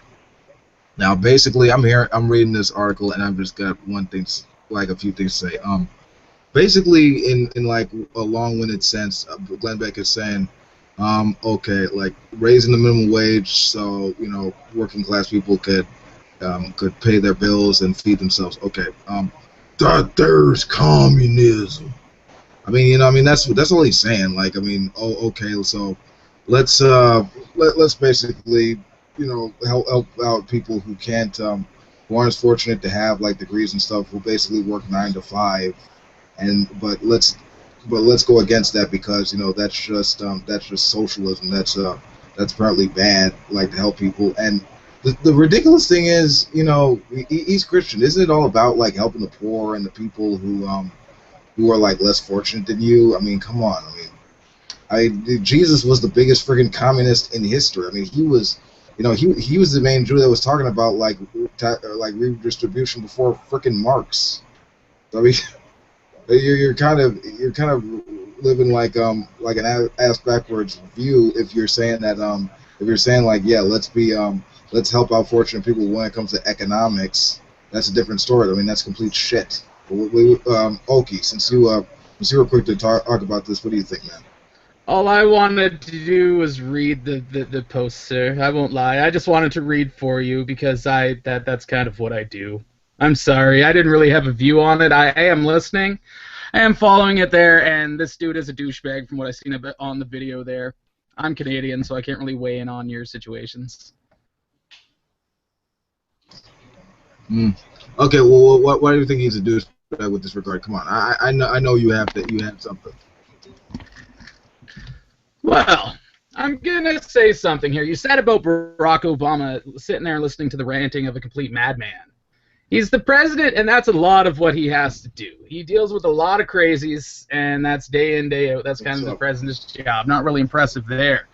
Now, basically, I'm reading this article, and I've just got a few things to say. Basically, in like a long-winded sense, Glenn Beck is saying, okay, like raising the minimum wage so working class people could pay their bills and feed themselves. Okay, that there's communism. I mean, that's all he's saying. Like, I mean, okay, so let's basically help out people who can't who aren't as fortunate to have like degrees and stuff, who basically work 9 to 5. But let's go against that because that's just socialism. That's partly bad, like to help people. And the ridiculous thing is, he's Christian. Isn't it all about like helping the poor and the people who are like less fortunate than you? I mean, come on. Jesus was the biggest friggin' communist in history. I mean, he was the main Jew that was talking about like redistribution before frickin' Marx. I mean. You're kind of living like an ass backwards view if you're saying that like, yeah, let's help out fortunate people when it comes to economics. That's a different story. I mean, that's complete shit. Oki, since you were quick to talk about this, what do you think, man? All I wanted to do was read the post, sir. I won't lie. I just wanted to read for you because that's kind of what I do. I'm sorry. I didn't really have a view on it. I am listening. I am following it there, and this dude is a douchebag from what I've seen a bit on the video there. I'm Canadian, so I can't really weigh in on your situations. Okay, well, why do you think he's a douchebag with this regard? Come on, I know you have something. Well, I'm gonna say something here. You said about Barack Obama sitting there listening to the ranting of a complete madman. He's the president, and that's a lot of what he has to do. He deals with a lot of crazies, and that's day in, day out. That's kind of the president's job. Not really impressive there.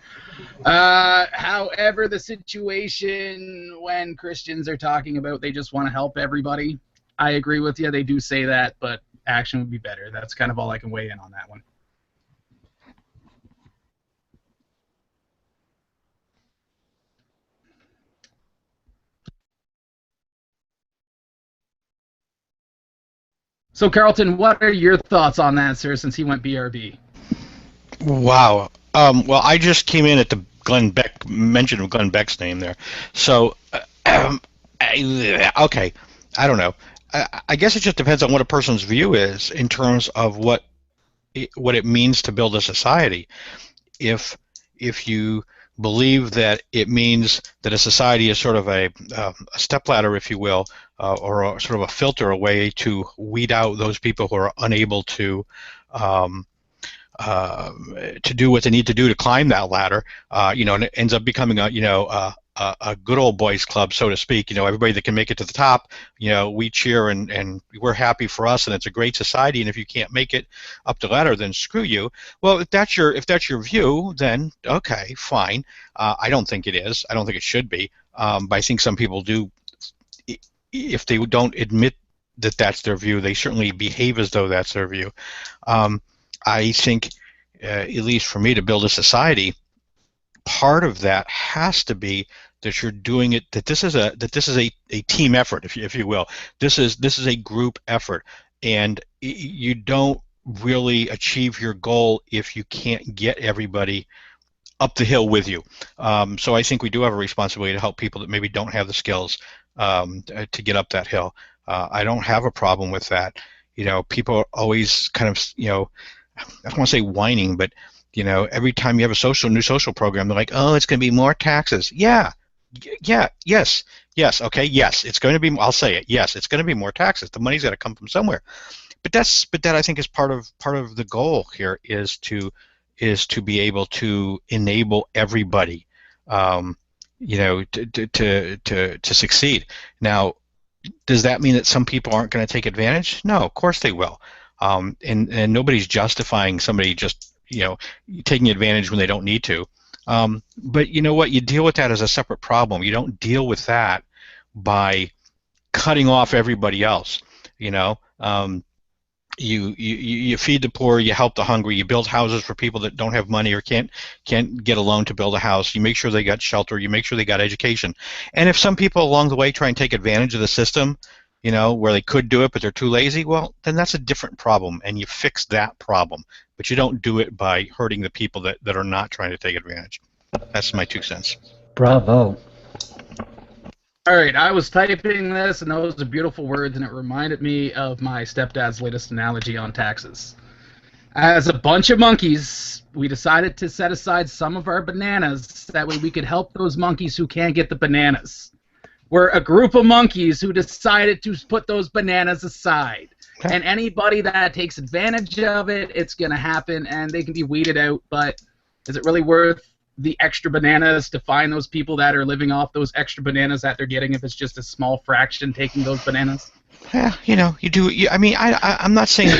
However, the situation when Christians are talking about they just want to help everybody, I agree with you. They do say that, but action would be better. That's kind of all I can weigh in on that one. So, Carlton, what are your thoughts on that, sir, since he went BRB? Wow. Well, I just came in at the Glenn Beck mention of Glenn Beck's name there. So, okay, I don't know. I guess it just depends on what a person's view is in terms of what it means to build a society. If you believe that it means that a society is sort of a stepladder, if you will, or sort of a filter, a way to weed out those people who are unable to do what they need to do to climb that ladder, and it ends up becoming a good old boys club, so to speak. Everybody that can make it to the top, we cheer and we're happy for us, and it's a great society. And if you can't make it up the ladder, then screw you. Well, if that's your view, then okay, fine. I don't think it is. I don't think it should be. But I think some people do. If they don't admit that that's their view, they certainly behave as though that's their view. I think, at least for me, to build a society, part of that has to be that you're doing it. That this is a team effort, if you will. This is a group effort, and you don't really achieve your goal if you can't get everybody up the hill with you. So I think we do have a responsibility to help people that maybe don't have the skills to get up that hill. I don't have a problem with that. People are always kind of, I don't want to say whining, but Every time you have a new social program, they're like, oh, it's going to be more taxes. Yeah, yes, okay, yes, it's going to be. I'll say it. Yes, it's going to be more taxes. The money's got to come from somewhere. But that I think is part of the goal here is to be able to enable everybody, to succeed. Now, does that mean that some people aren't going to take advantage? No, of course they will. And nobody's justifying somebody just taking advantage when they don't need to. But you know what? You deal with that as a separate problem. You don't deal with that by cutting off everybody else. You feed the poor, you help the hungry, you build houses for people that don't have money or can't get a loan to build a house. You make sure they got shelter. You make sure they got education. And if some people along the way try and take advantage of the system, where they could do it but they're too lazy, well, then that's a different problem, and you fix that problem. But you don't do it by hurting the people that are not trying to take advantage. That's my 2 cents. Bravo. All right, I was typing this, and those are beautiful words, and it reminded me of my stepdad's latest analogy on taxes. As a bunch of monkeys, we decided to set aside some of our bananas. That way we could help those monkeys who can't get the bananas. We're a group of monkeys who decided to put those bananas aside. And anybody that takes advantage of it, it's going to happen, and they can be weeded out, but is it really worth the extra bananas to find those people that are living off those extra bananas that they're getting if it's just a small fraction taking those bananas? Yeah, you do. I'm not saying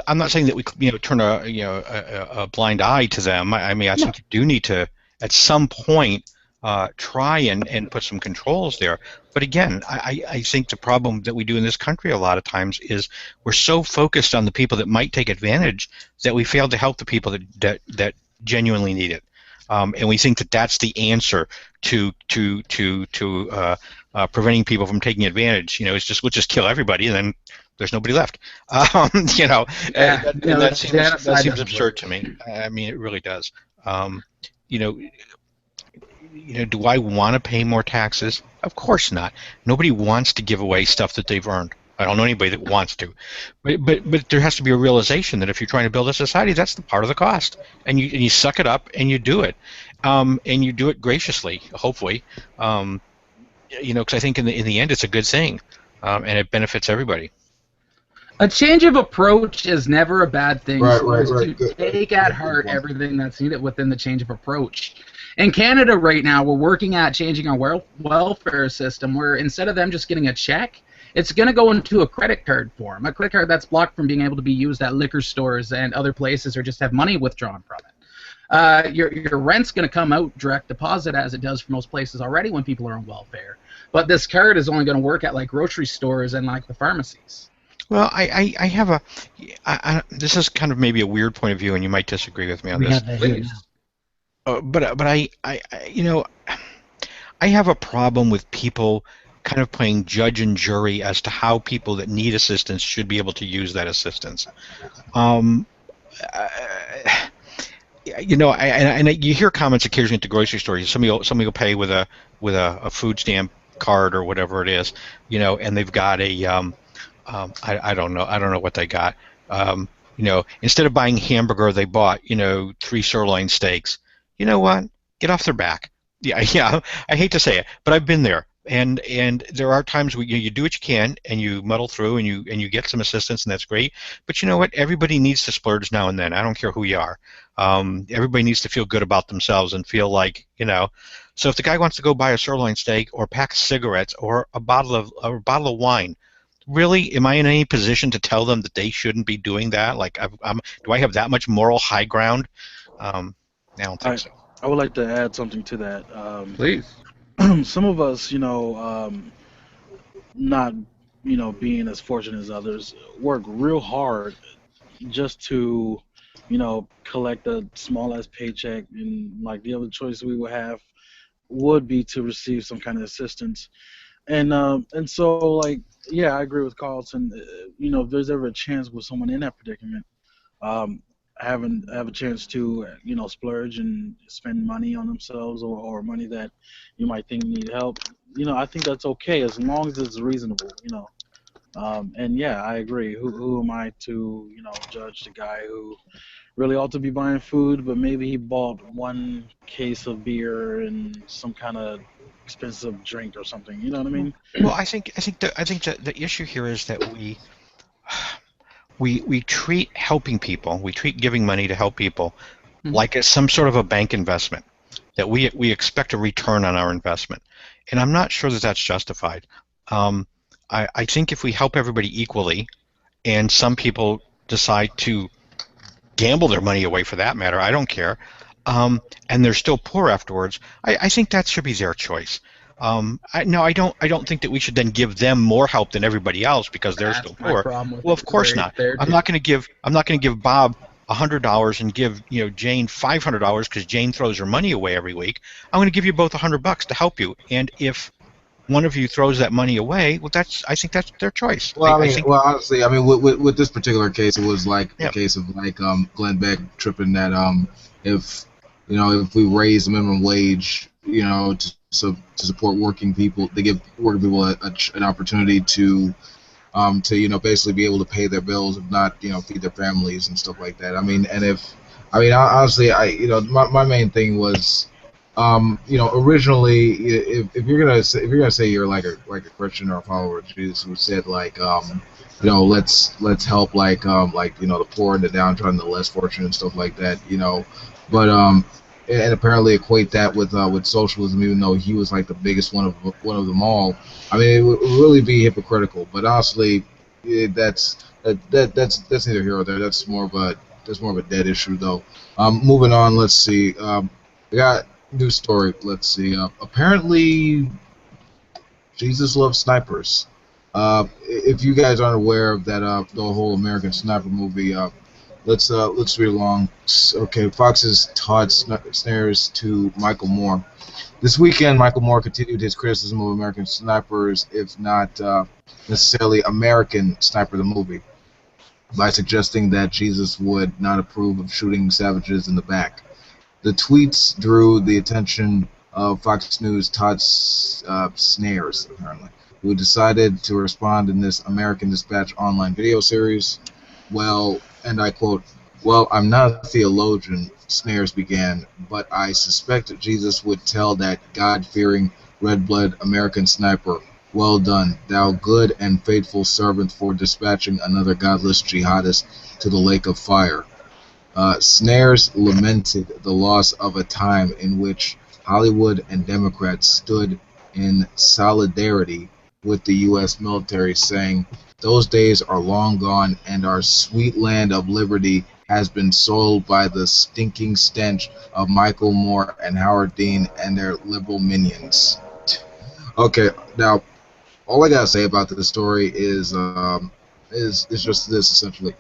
I'm not saying that we turn a blind eye to them. I think you do need to at some point try and put some controls there. But again, I think the problem that we do in this country a lot of times is we're so focused on the people that might take advantage that we fail to help the people that genuinely need it. And we think that that's the answer to preventing people from taking advantage. It's we'll just kill everybody, and then there's nobody left. That seems absurd to me. I mean, it really does. Do I want to pay more taxes? Of course not. Nobody wants to give away stuff that they've earned. I don't know anybody that wants to, but there has to be a realization that if you're trying to build a society, that's the part of the cost, and you suck it up and you do it, and you do it graciously, hopefully, because I think in the end it's a good thing, and it benefits everybody. A change of approach is never a bad thing. Right. To take at heart everything that's needed within the change of approach. In Canada right now, we're working at changing our welfare system, where instead of them just getting a check, it's going to go into a credit card form, a credit card that's blocked from being able to be used at liquor stores and other places, or just have money withdrawn from it. Your rent's going to come out direct deposit, as it does for most places already when people are on welfare. But this card is only going to work at like grocery stores and like the pharmacies. Well, I have this is kind of maybe a weird point of view, and you might disagree with me on this. But I have a problem with people kind of playing judge and jury as to how people that need assistance should be able to use that assistance. And you hear comments occasionally at the grocery store. Somebody will pay with a food stamp card or whatever it is, and they've got a I don't know what they got. Instead of buying hamburger, they bought 3 sirloin steaks. You know what? Get off their back. Yeah. I hate to say it, but I've been there. And there are times where you do what you can and you muddle through and you get some assistance, and that's great. But you know what? Everybody needs to splurge now and then. I don't care who you are. Everybody needs to feel good about themselves and feel like So if the guy wants to go buy a sirloin steak or a pack of cigarettes or a bottle of wine, really, am I in any position to tell them that they shouldn't be doing that? Like, do I have that much moral high ground? I don't think so. I would like to add something to that. Please. Some of us, not, being as fortunate as others, work real hard just to, collect a small-ass paycheck, and like the other choice we would have would be to receive some kind of assistance. And so, like, yeah, I agree with Carlton. If there's ever a chance with someone in that predicament, have a chance to splurge and spend money on themselves or money that you might think need help, I think that's okay as long as it's reasonable, and yeah, I agree. Who am I to judge the guy who really ought to be buying food, but maybe he bought one case of beer and some kind of expensive drink or something. You know what I mean? Well, I think the issue here is that we treat helping people, we treat giving money to help people like it's some sort of a bank investment, that we expect a return on our investment. And I'm not sure that that's justified. I think if we help everybody equally, and some people decide to gamble their money away for that matter, I don't care, and they're still poor afterwards, I think that should be their choice. I don't think that we should then give them more help than everybody else because they're still poor. Well, of course not. I'm not going to give Bob $100 and give Jane $500 because Jane throws her money away every week. I'm going to give you both $100 to help you, and if one of you throws that money away, well, I think that's their choice. Well, honestly, with this particular case, it was like a case of like Glenn Beck tripping that if we raise the minimum wage, to support working people, they give working people an opportunity to basically be able to pay their bills, if not feed their families and stuff like that. Honestly, my main thing was. Originally, if you're gonna say you're like a Christian or a follower of Jesus who said let's help the poor and the downtrodden, the less fortunate and stuff like that, but and apparently equate that with socialism, even though he was like the biggest one of them all. It would really be hypocritical. But honestly, that's neither here or there. That's more of a dead issue though. Moving on, let's see. We got. New story. Let's see. Apparently, Jesus loves snipers. If you guys aren't aware of that, the whole American Sniper movie, let's read along. Okay, Fox's Todd snares to Michael Moore. This weekend, Michael Moore continued his criticism of American Snipers, if not necessarily American Sniper the movie, by suggesting that Jesus would not approve of shooting savages in the back. The tweets drew the attention of Fox News' Todd Snares, apparently, who decided to respond in this American Dispatch online video series. Well, and I quote, "Well, I'm not a theologian," Snares began, "but I suspect that Jesus would tell that God-fearing, red-blood American sniper, 'Well done, thou good and faithful servant for dispatching another godless jihadist to the lake of fire.'" Snares lamented the loss of a time in which Hollywood and Democrats stood in solidarity with the U.S. military, saying, "Those days are long gone, and our sweet land of liberty has been soiled by the stinking stench of Michael Moore and Howard Dean and their liberal minions." Okay, now all I gotta say about this story is just this essentially.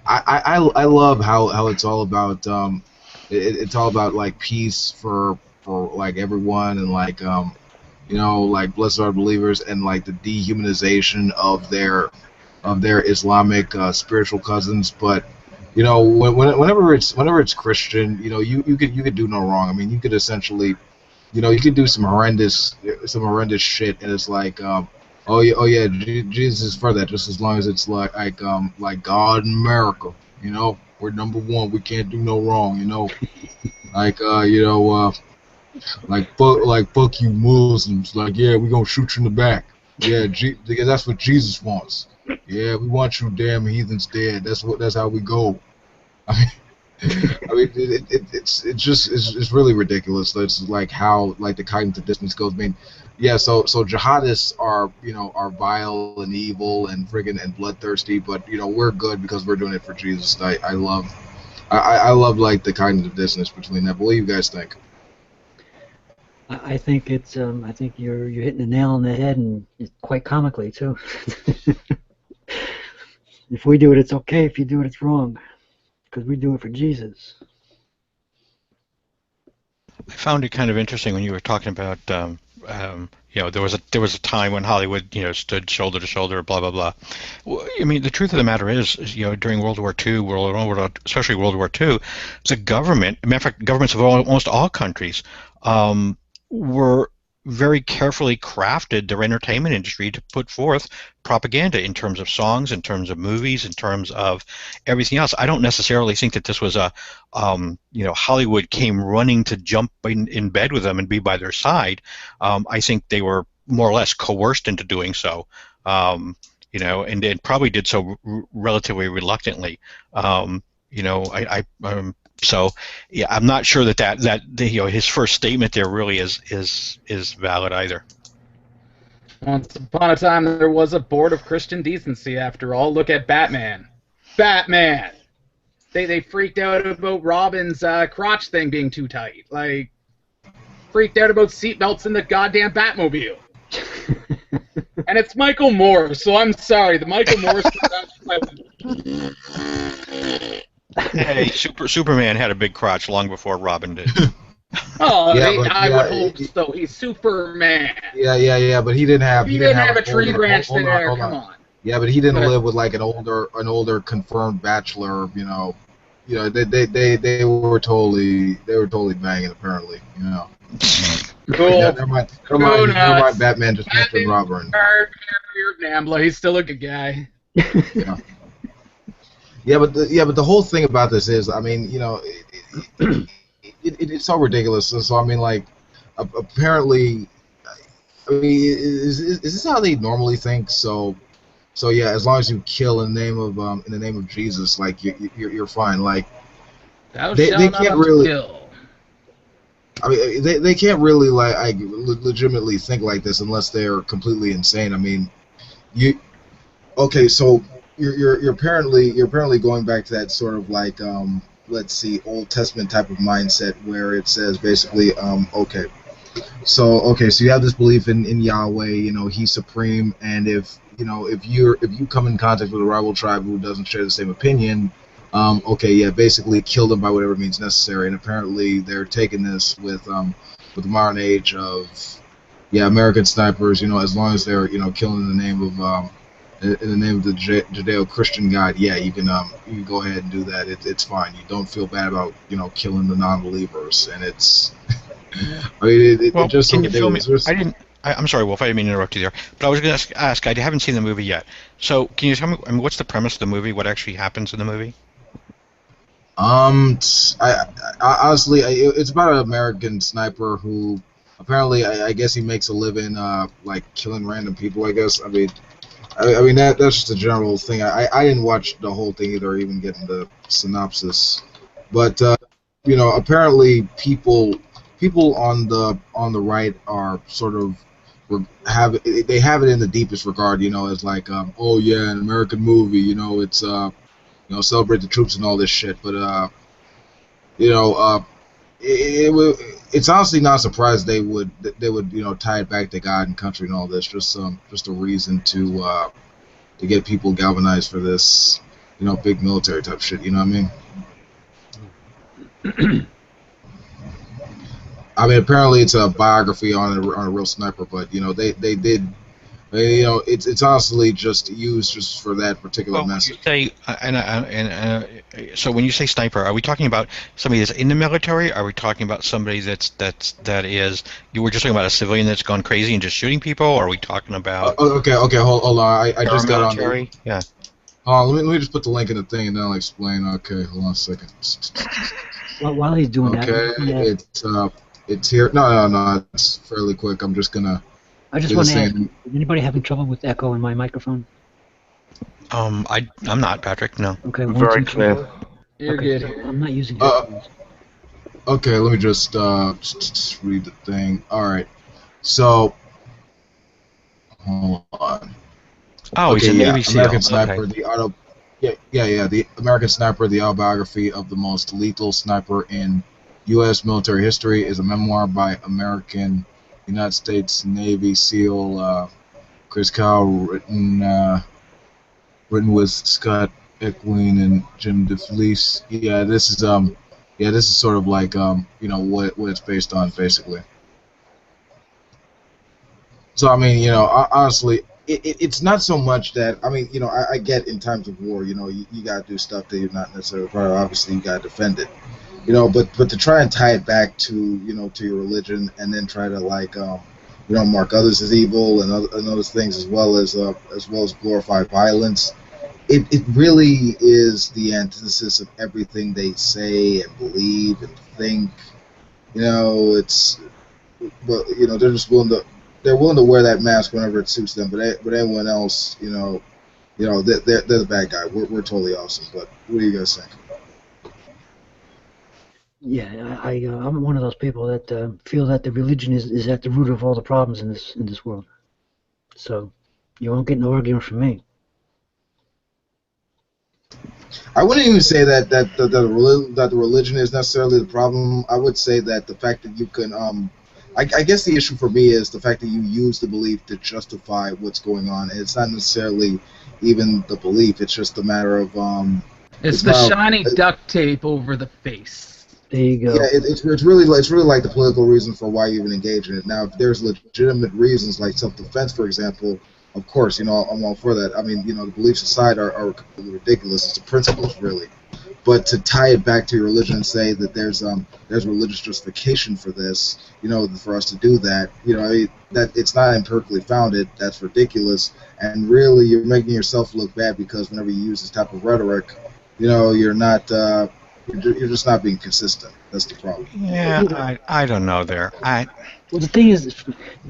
I love how it's all about it's all about like peace for like everyone, and like blessed are believers, and like the dehumanization of their Islamic spiritual cousins. But whenever it's Christian, you could do no wrong. You could essentially you could do some horrendous shit, and it's like oh yeah, Jesus is for that, just as long as it's like God in America, we're number one, we can't do no wrong, fuck you Muslims, yeah, we gonna shoot you in the back, yeah, that's what Jesus wants, yeah, we want you damn heathens dead, that's how we go. It's really ridiculous. That's like how like the cognitive dissonance goes. Yeah. So jihadists are vile and evil and friggin' and bloodthirsty, but we're good because we're doing it for Jesus. I love like the cognitive dissonance between that. But what do you guys think? I think it's I think you're hitting the nail on the head, and it's quite comically too. If we do it, it's okay. If you do it, it's wrong. Because we do it for Jesus. I found it kind of interesting when you were talking about, there was a time when Hollywood, stood shoulder to shoulder, blah blah blah. Well, the truth of the matter is, during World War II, especially World War II, the government, matter of fact, governments of almost all countries, were very carefully crafted their entertainment industry to put forth propaganda in terms of songs, in terms of movies, in terms of everything else. I don't necessarily think that this was a, Hollywood came running to jump in bed with them and be by their side. I think they were more or less coerced into doing so, and it probably did so relatively reluctantly. So yeah, I'm not sure that his first statement there really is valid either. Once upon a time, there was a board of Christian decency. After all, look at Batman. Batman. They freaked out about Robin's crotch thing being too tight. Like, freaked out about seatbelts in the goddamn Batmobile. And it's Michael Moore, so I'm sorry. The Michael Moore. Hey, Superman had a big crotch long before Robin did. Oh, yeah, I would hope so. He's Superman. Yeah, but he didn't have. He didn't have a tree branch there. Come on. Yeah, but he didn't live with like an older confirmed bachelor. They were totally banging apparently. Cool. Yeah, never mind. Batman just mentioned Robin. Nambla, he's still a good guy. Yeah. Yeah, but the whole thing about this is, I mean, it's so ridiculous. So I mean, like, apparently, I mean, is this how they normally think? So yeah, as long as you kill in the name of Jesus, like you're fine. Like, they can't really kill. I mean, they can't really like legitimately think like this unless they're completely insane. I mean, so. You're apparently going back to that sort of like let's see, Old Testament type of mindset where it says basically so you have this belief in Yahweh, He's supreme, and if you come in contact with a rival tribe who doesn't share the same opinion, basically kill them by whatever means necessary. And apparently they're taking this with the modern age of American snipers, as long as they're killing in the name of the Judeo-Christian God, you can go ahead and do that. It's fine. You don't feel bad about killing the non-believers, and it's. I mean, it just. Can you film me? I'm sorry, Wolf. I didn't mean to interrupt you there, but I was going to ask. I haven't seen the movie yet, so can you tell me? I mean, what's the premise of the movie? What actually happens in the movie? I honestly, it's about an American sniper who apparently, I guess he makes a living like killing random people. I guess. I mean that's just a general thing. I didn't watch the whole thing either, or even get the synopsis. But apparently people on the right are sort of have it in the deepest regard. As like an American movie. It's celebrate the troops and all this shit. But it's honestly not surprised they would tie it back to God and country and all this, just a reason to get people galvanized for this big military type shit, what I mean? I mean, apparently it's a biography on a real sniper, but they did. It's honestly just used just for that particular message. So when you say sniper, are we talking about somebody that's in the military? Are we talking about somebody that is? You were just talking about a civilian that's gone crazy and just shooting people? Or are we talking about? Okay, hold on. I just got on. Yeah. Let me just put the link in the thing and then I'll explain. Okay, hold on a second. Well, while he's doing that. Okay, it's here. No, it's fairly quick. I'm just gonna. I just want to ask, is anybody having trouble with echo in my microphone? I'm not, Patrick, no. Okay, very clear. You're good. So I'm not using headphones. Okay, let me just read the thing. Alright. So hold on. Oh, he's a Navy SEAL. American Sniper, the American Sniper, the autobiography of the most lethal sniper in U.S. military history, is a memoir by American United States Navy SEAL Chris Kyle, written with Scott Equine and Jim DeFelice. This is sort of like what it's based on basically. So I mean, honestly, it's not so much that I get in times of war, you gotta do stuff that you're not necessarily proud of. Obviously, you gotta defend it. But to try and tie it back to to your religion and then try to mark others as evil and other things, as well as glorify violence. It really is the antithesis of everything they say and believe and think. It's, but they're just willing to wear that mask whenever it suits them. But everyone else, they're the bad guy. We're totally awesome. But what do you guys think? Yeah, I'm one of those people that feel that the religion is at the root of all the problems in this world. So you won't get no argument from me. I wouldn't even say that the religion is necessarily the problem. I would say that the fact that you can I guess the issue for me is the fact that you use the belief to justify what's going on. And it's not necessarily even the belief. It's just a matter of It's the shiny duct tape over the face. There you go. Yeah, it's really like the political reason for why you even engage in it. Now, if there's legitimate reasons like self-defense, for example, of course, I'm all for that. I mean, the beliefs aside are completely ridiculous. It's the principles, really. But to tie it back to your religion and say that there's religious justification for this, for us to do that, that it's not empirically founded. That's ridiculous, and really, you're making yourself look bad because whenever you use this type of rhetoric, you're not. You're just not being consistent. That's the problem. Yeah, I don't know there. Well, the thing is,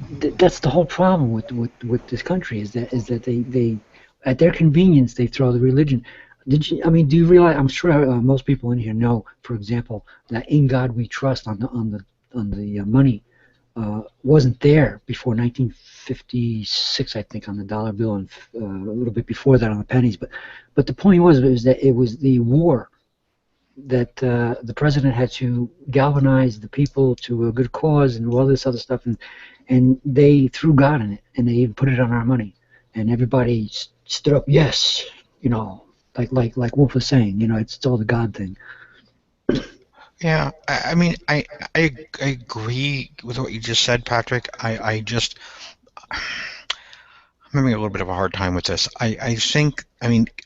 that's the whole problem with this country is that they at their convenience they throw the religion. Do you realize? I'm sure most people in here know, for example, that "In God We Trust" on the money wasn't there before 1956, I think, on the dollar bill, and a little bit before that on the pennies. But the point was that it was the war that the president had to galvanize the people to a good cause and all this other stuff, and they threw God in it, and they even put it on our money, and everybody stood up. Yes, like Wolf was saying, it's all the God thing. Yeah, I agree with what you just said, Patrick. I'm having a little bit of a hard time with this. I think,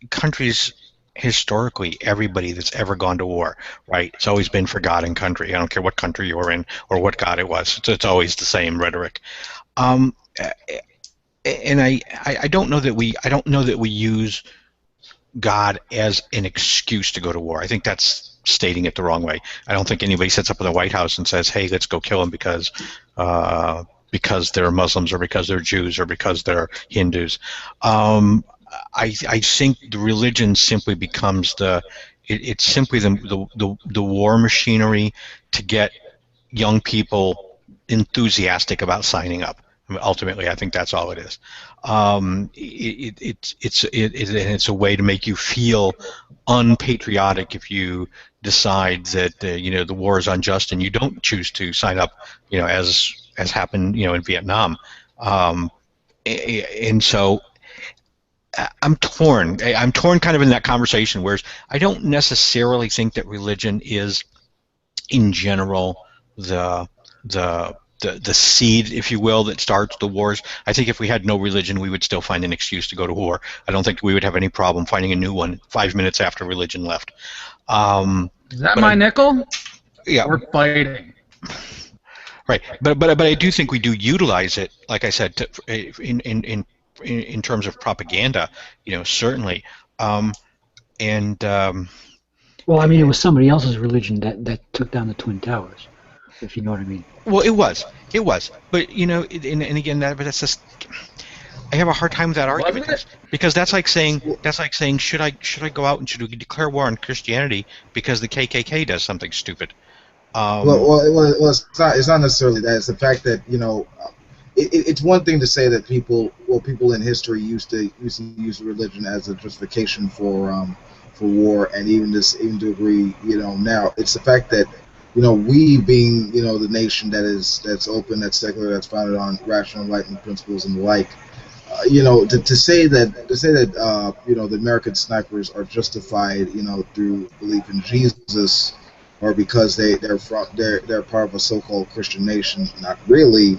countries historically, everybody that's ever gone to war, right? It's always been for God and country. I don't care what country you were in or what God it was. It's always the same rhetoric. And I don't know that we use God as an excuse to go to war. I think that's stating it the wrong way. I don't think anybody sits up in the White House and says, "Hey, let's go kill them because they're Muslims or because they're Jews or because they're Hindus." I think the religion simply becomes it's simply the war machinery to get young people enthusiastic about signing up. Ultimately, I think that's all it is. It's a way to make you feel unpatriotic if you decide that the war is unjust and you don't choose to sign up, as happened in Vietnam, and so. I'm torn. I'm torn kind of in that conversation, whereas I don't necessarily think that religion is, in general, the seed, if you will, that starts the wars. I think if we had no religion, we would still find an excuse to go to war. I don't think we would have any problem finding a new one 5 minutes after religion left. Is that my nickel? Yeah. We're fighting. Right, but I do think we do utilize it, like I said, in terms of propaganda, certainly. Well, it was somebody else's religion that took down the Twin Towers, if you know what I mean. Well, it was, but and again, that's just. I have a hard time with that argument because that's like saying should I go out and should we declare war on Christianity because the KKK does something stupid? It's not necessarily that. It's the fact that it's one thing to say that people in history used to use religion as a justification for war, and even to agree, now it's the fact that we being the nation that's open, that's secular, that's founded on rational enlightenment principles and the like, to say that the American snipers are justified through belief in Jesus or because they're part of a so-called Christian nation, not really.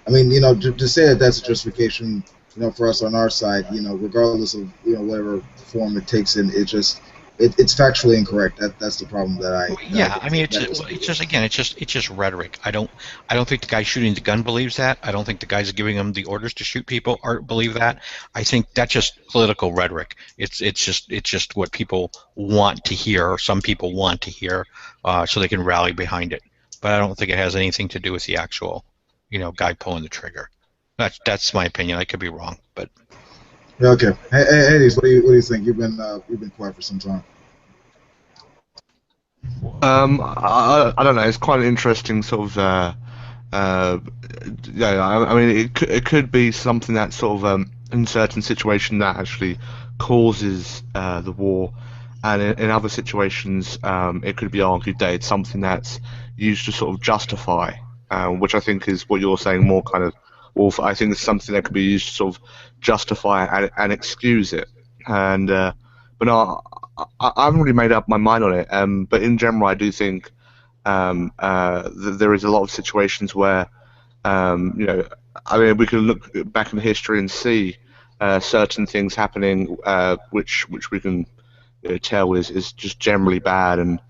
To say that that's a justification, for us on our side, regardless of whatever form it takes in, it just it's factually incorrect. That's the problem that I. Yeah, I mean, it's just rhetoric. I don't think the guy shooting the gun believes that. I don't think the guys giving him the orders to shoot people believe that. I think that's just political rhetoric. It's just what people want to hear, or some people want to hear, so they can rally behind it. But I don't think it has anything to do with the actual, guy pulling the trigger. That's my opinion. I could be wrong, but. Okay. Hey, Hades, what do you think? You've been quiet for some time. I don't know. It's quite an interesting sort of. Yeah, I mean, it could be something that sort of in certain situation that actually causes the war, and in other situations, it could be argued that it's something that's used to sort of justify, which I think is what you're saying more kind of. Wolf, I think it's something that could be used to sort of justify and excuse it, and but no, I haven't really made up my mind on it. But in general, I do think there is a lot of situations where, I mean, we can look back in history and see certain things happening, which we can tell is just generally bad and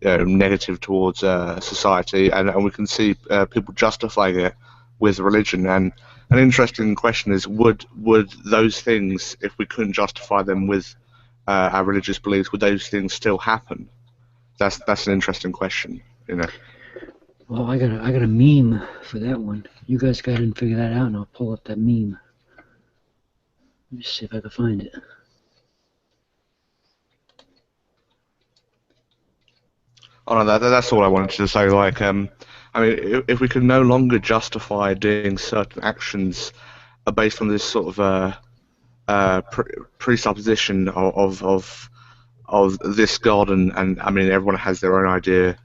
negative towards society, and we can see people justifying it with religion. And an interesting question is, would those things, if we couldn't justify them with our religious beliefs, would those things still happen? That's an interesting question, Well, I got a meme for that one. You guys go ahead and figure that out, and I'll pull up that meme. Let me see if I can find it. Oh no, that's all I wanted to say. Like, I mean, if we can no longer justify doing certain actions based on this sort of presupposition of this God, and I mean, everyone has their own idea.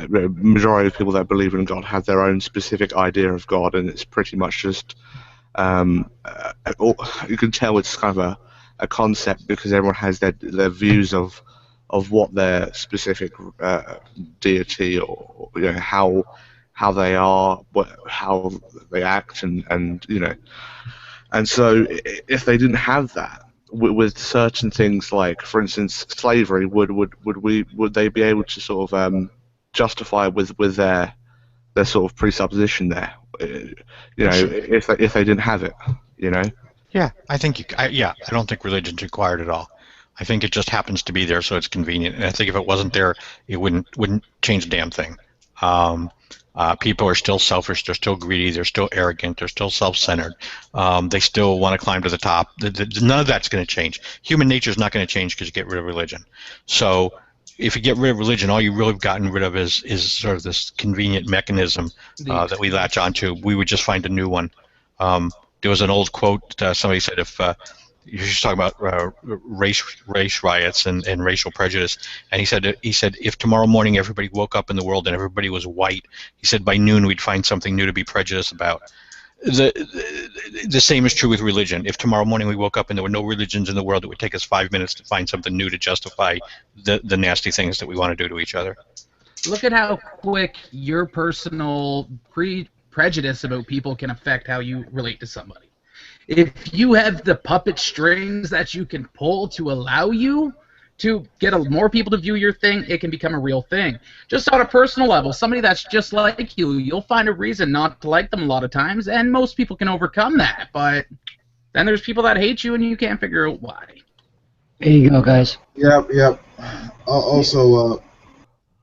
Majority of people that believe in God have their own specific idea of God, and it's pretty much just you can tell it's kind of a concept because everyone has their views of what their specific deity or how they are, how they act, and so if they didn't have that with certain things, like for instance slavery, would they be able to sort of justify with their sort of presupposition there, if they didn't have it, Yeah, I think I don't think religion's required at all. I think it just happens to be there, so it's convenient. And I think if it wasn't there, it wouldn't change a damn thing. People are still selfish. They're still greedy. They're still arrogant. They're still self-centered. They still want to climb to the top. None of that's going to change. Human nature is not going to change because you get rid of religion. So if you get rid of religion, all you really have gotten rid of is sort of this convenient mechanism that we latch onto. We would just find a new one. There was an old quote. Somebody said, if you're just talking about race riots and racial prejudice, and he said if tomorrow morning everybody woke up in the world and everybody was white, he said by noon we'd find something new to be prejudiced about. The same is true with religion. If tomorrow morning we woke up and there were no religions in the world, it would take us 5 minutes to find something new to justify the nasty things that we want to do to each other. Look at how quick your personal prejudice about people can affect how you relate to somebody. If you have the puppet strings that you can pull to allow you to get more people to view your thing, it can become a real thing. Just on a personal level, somebody that's just like you, you'll find a reason not to like them a lot of times, and most people can overcome that. But then there's people that hate you, and you can't figure out why. There you go, guys. Yep. Also,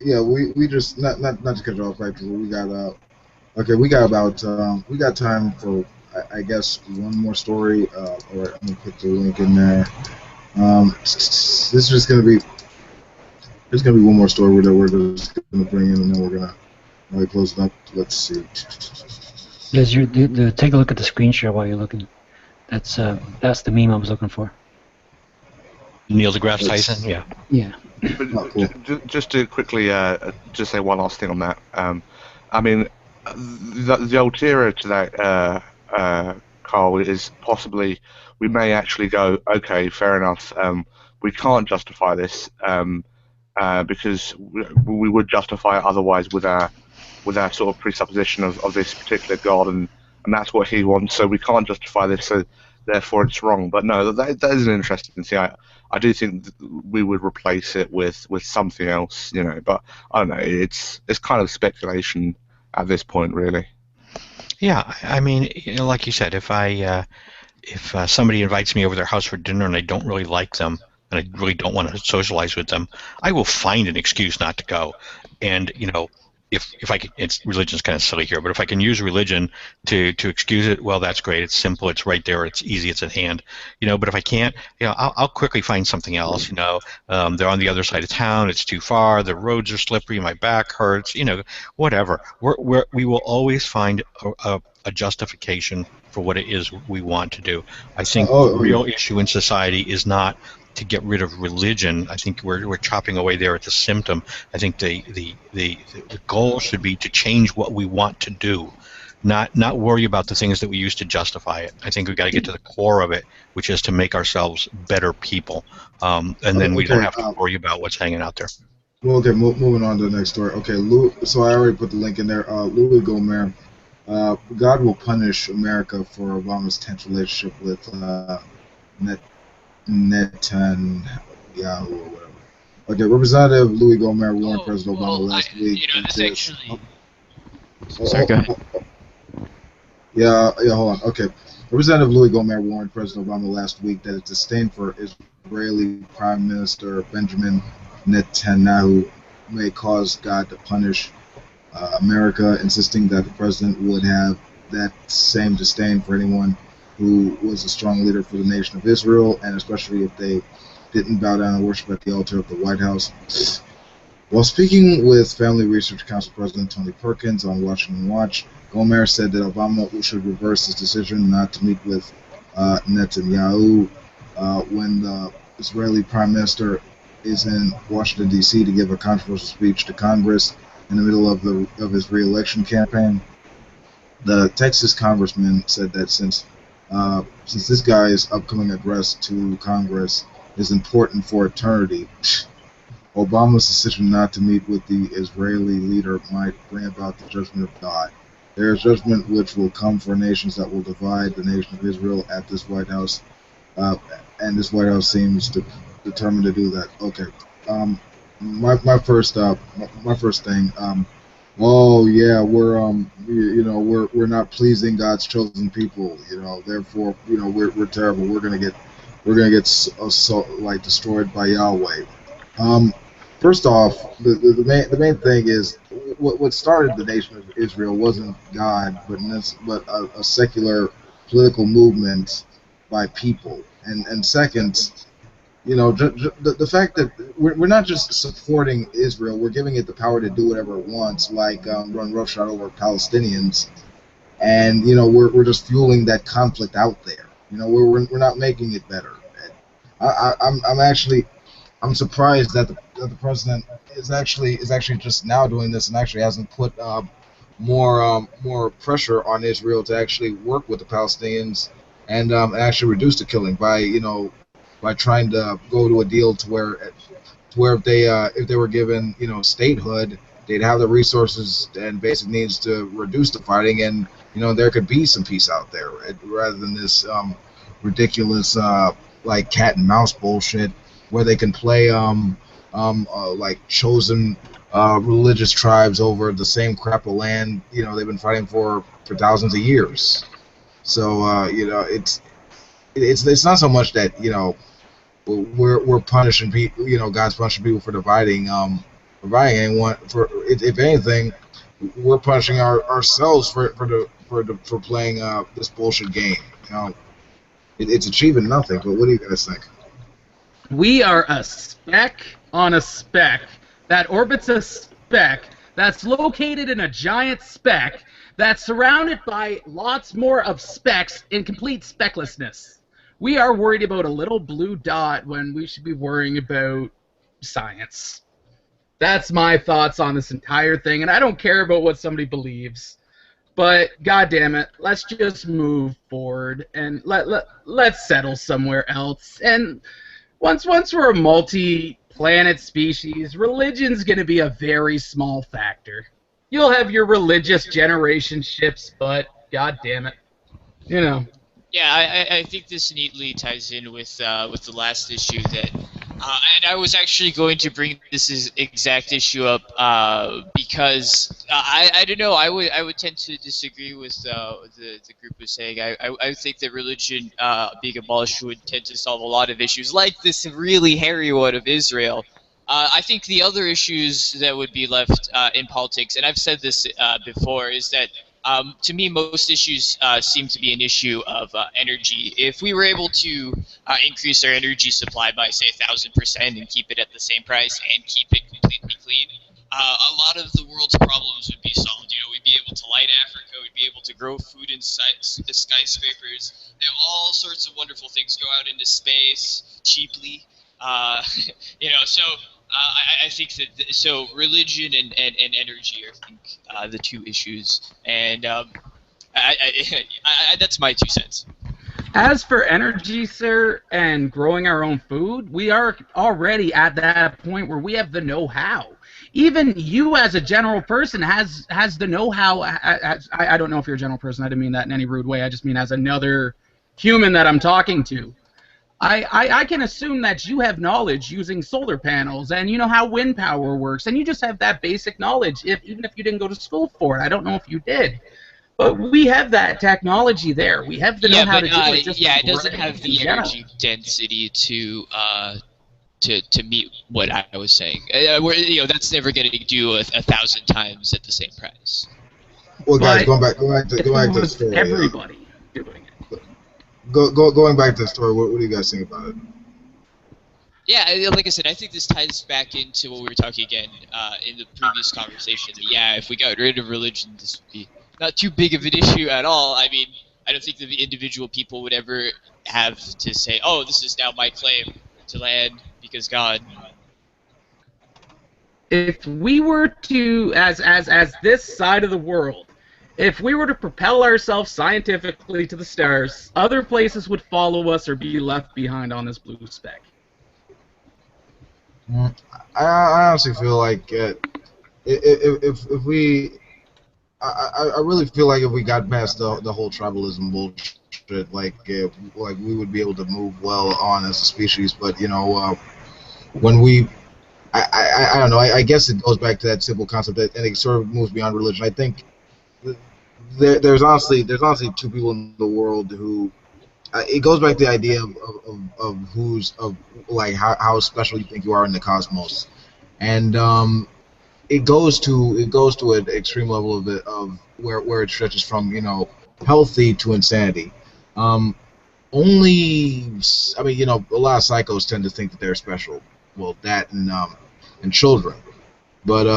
we just not to cut you off, right? We got we got about we got time for I guess one more story, or let me put the link in there. This is just gonna be one more story that we're just gonna bring in, and then we're gonna close it up. Let's see. Guys, take a look at the screen share while you're looking. That's the meme I was looking for. Neil deGrasse Tyson, yeah. Yeah. Cool. Just to quickly just say one last thing on that. I mean, the ulterior to that, Carl, is possibly we may actually go, okay, fair enough, we can't justify this because we would justify it otherwise with our sort of presupposition of this particular God, and that's what he wants, so we can't justify this, so therefore it's wrong. But no, that is an interesting thing. I do think that we would replace it with something else, you know. But I don't know. It's kind of speculation at this point, really. Yeah, I mean, you know, like you said, if somebody invites me over their house for dinner and I don't really like them and I really don't want to socialize with them, I will find an excuse not to go. And you know, if I can, religion's kind of silly here, but if I can use religion to excuse it, well, that's great. It's simple. It's right there. It's easy. It's at hand. You know, but if I can't, you know, I'll quickly find something else. You know, they're on the other side of town. It's too far. The roads are slippery. My back hurts. You know, whatever. We will always find a justification for what it is we want to do. I think the real issue in society is not to get rid of religion. I think we're chopping away there at the symptom. I think the goal should be to change what we want to do, not worry about the things that we use to justify it. I think we've got to get to the core of it, which is to make ourselves better people, and then we don't have to worry about what's hanging out there. Well, okay, moving on to the next story. Okay, so I already put the link in there. Louis Gohmert, God will punish America for Obama's tense relationship with Netanyahu or whatever. Okay, Representative Louis Gohmert warned President Obama last week. You know, this actually. Sorry, go ahead. Yeah, hold on. Okay. Representative Louis Gohmert warned President Obama last week that his disdain for Israeli Prime Minister Benjamin Netanyahu may cause God to punish America, insisting that the president would have that same disdain for anyone who was a strong leader for the nation of Israel, and especially if they didn't bow down and worship at the altar of the White House. While speaking with Family Research Council President Tony Perkins on Washington Watch, Gohmert said that Obama should reverse his decision not to meet with Netanyahu when the Israeli Prime Minister is in Washington, D.C. to give a controversial speech to Congress in the middle of his re-election campaign. The Texas congressman said that since this guy's upcoming address to Congress is important for eternity, Obama's decision not to meet with the Israeli leader might bring about the judgment of God. There is judgment which will come for nations that will divide the nation of Israel at this White House, and this White House seems determined to do that. Okay, my first thing. Oh yeah, we're not pleasing God's chosen people. You know, therefore, you know, we're terrible. We're gonna get destroyed by Yahweh. First off, the main thing is what started the nation of Israel wasn't God, but a secular political movement by people. And second, you know, the fact that we're not just supporting Israel, we're giving it the power to do whatever it wants, like run roughshod over Palestinians, and you know we're just fueling that conflict out there. You know, we're not making it better. I'm surprised that the president is actually just now doing this and actually hasn't put more pressure on Israel to actually work with the Palestinians and actually reduce the killing by trying to go to a deal to where if they were given, you know, statehood, they'd have the resources and basic needs to reduce the fighting, and you know there could be some peace out there rather than this ridiculous like cat and mouse bullshit where they can play like chosen religious tribes over the same crap of land, you know, they've been fighting for thousands of years. So you know, it's not so much that, you know, we're punishing people, you know, God's punishing people for dividing anyone. If anything, we're punishing ourselves for playing this bullshit game. You know, it's achieving nothing. But what do you guys think? We are a speck on a speck that orbits a speck that's located in a giant speck that's surrounded by lots more of specks in complete specklessness. We are worried about a little blue dot when we should be worrying about science. That's my thoughts on this entire thing, and I don't care about what somebody believes. But God damn it, let's just move forward and let's settle somewhere else. And once we're a multi-planet species, religion's going to be a very small factor. You'll have your religious generation ships, but God damn it, you know. Yeah, I think this neatly ties in with the last issue that, and I was actually going to bring this exact issue up because I don't know, I would tend to disagree with the group was saying. I think that religion being abolished would tend to solve a lot of issues like this really hairy one of Israel. I think the other issues that would be left in politics, and I've said this before, is that to me, most issues seem to be an issue of energy. If we were able to increase our energy supply by, say, 1,000% and keep it at the same price and keep it completely clean, a lot of the world's problems would be solved. You know, we'd be able to light Africa, we'd be able to grow food in skyscrapers, and all sorts of wonderful things. Go out into space cheaply. Uh, so I think that so religion and energy are, I think, the two issues, and that's my 2 cents. As for energy, sir, and growing our own food, we are already at that point where we have the know-how. Even you, as a general person, has the know-how. I don't know if you're a general person. I didn't mean that in any rude way. I just mean as another human that I'm talking to. I can assume that you have knowledge using solar panels, and you know how wind power works, and you just have that basic knowledge, even if you didn't go to school for it. I don't know if you did. But we have that technology there. We have the know-how to do it. Just it doesn't have the energy density to meet what I was saying. That's never going to do 1,000 times at the same price. Well, guys, going back to the story. Everybody doing it. Going back to the story, what do you guys think about it? Yeah, like I said, I think this ties back into what we were talking again in the previous conversation. Yeah, if we got rid of religion, this would be not too big of an issue at all. I mean, I don't think that the individual people would ever have to say, "Oh, this is now my claim to land because God." If we were to, as this side of the world, if we were to propel ourselves scientifically to the stars, other places would follow us or be left behind on this blue speck. I honestly feel like if we, I really feel like if we got past the whole tribalism bullshit, like we would be able to move well on as a species. But when we, I don't know. I guess it goes back to that simple concept that, and it sort of moves beyond religion. I think there's honestly two people in the world who. It goes back to the idea of who's like how special you think you are in the cosmos, and it goes to an extreme level of where it stretches from healthy to insanity. Only a lot of psychos tend to think that they're special. Well, that and children, but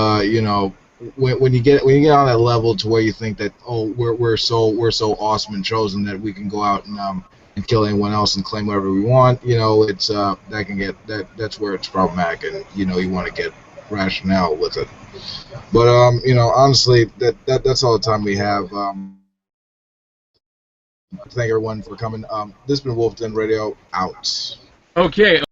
when you get on that level to where you think that we're so awesome and chosen that we can go out and kill anyone else and claim whatever we want, it's that's where it's problematic, and you want to get rationale with it. But honestly, that's all the time we have. Thank everyone for coming. This has been Wolf Den Radio out. Okay.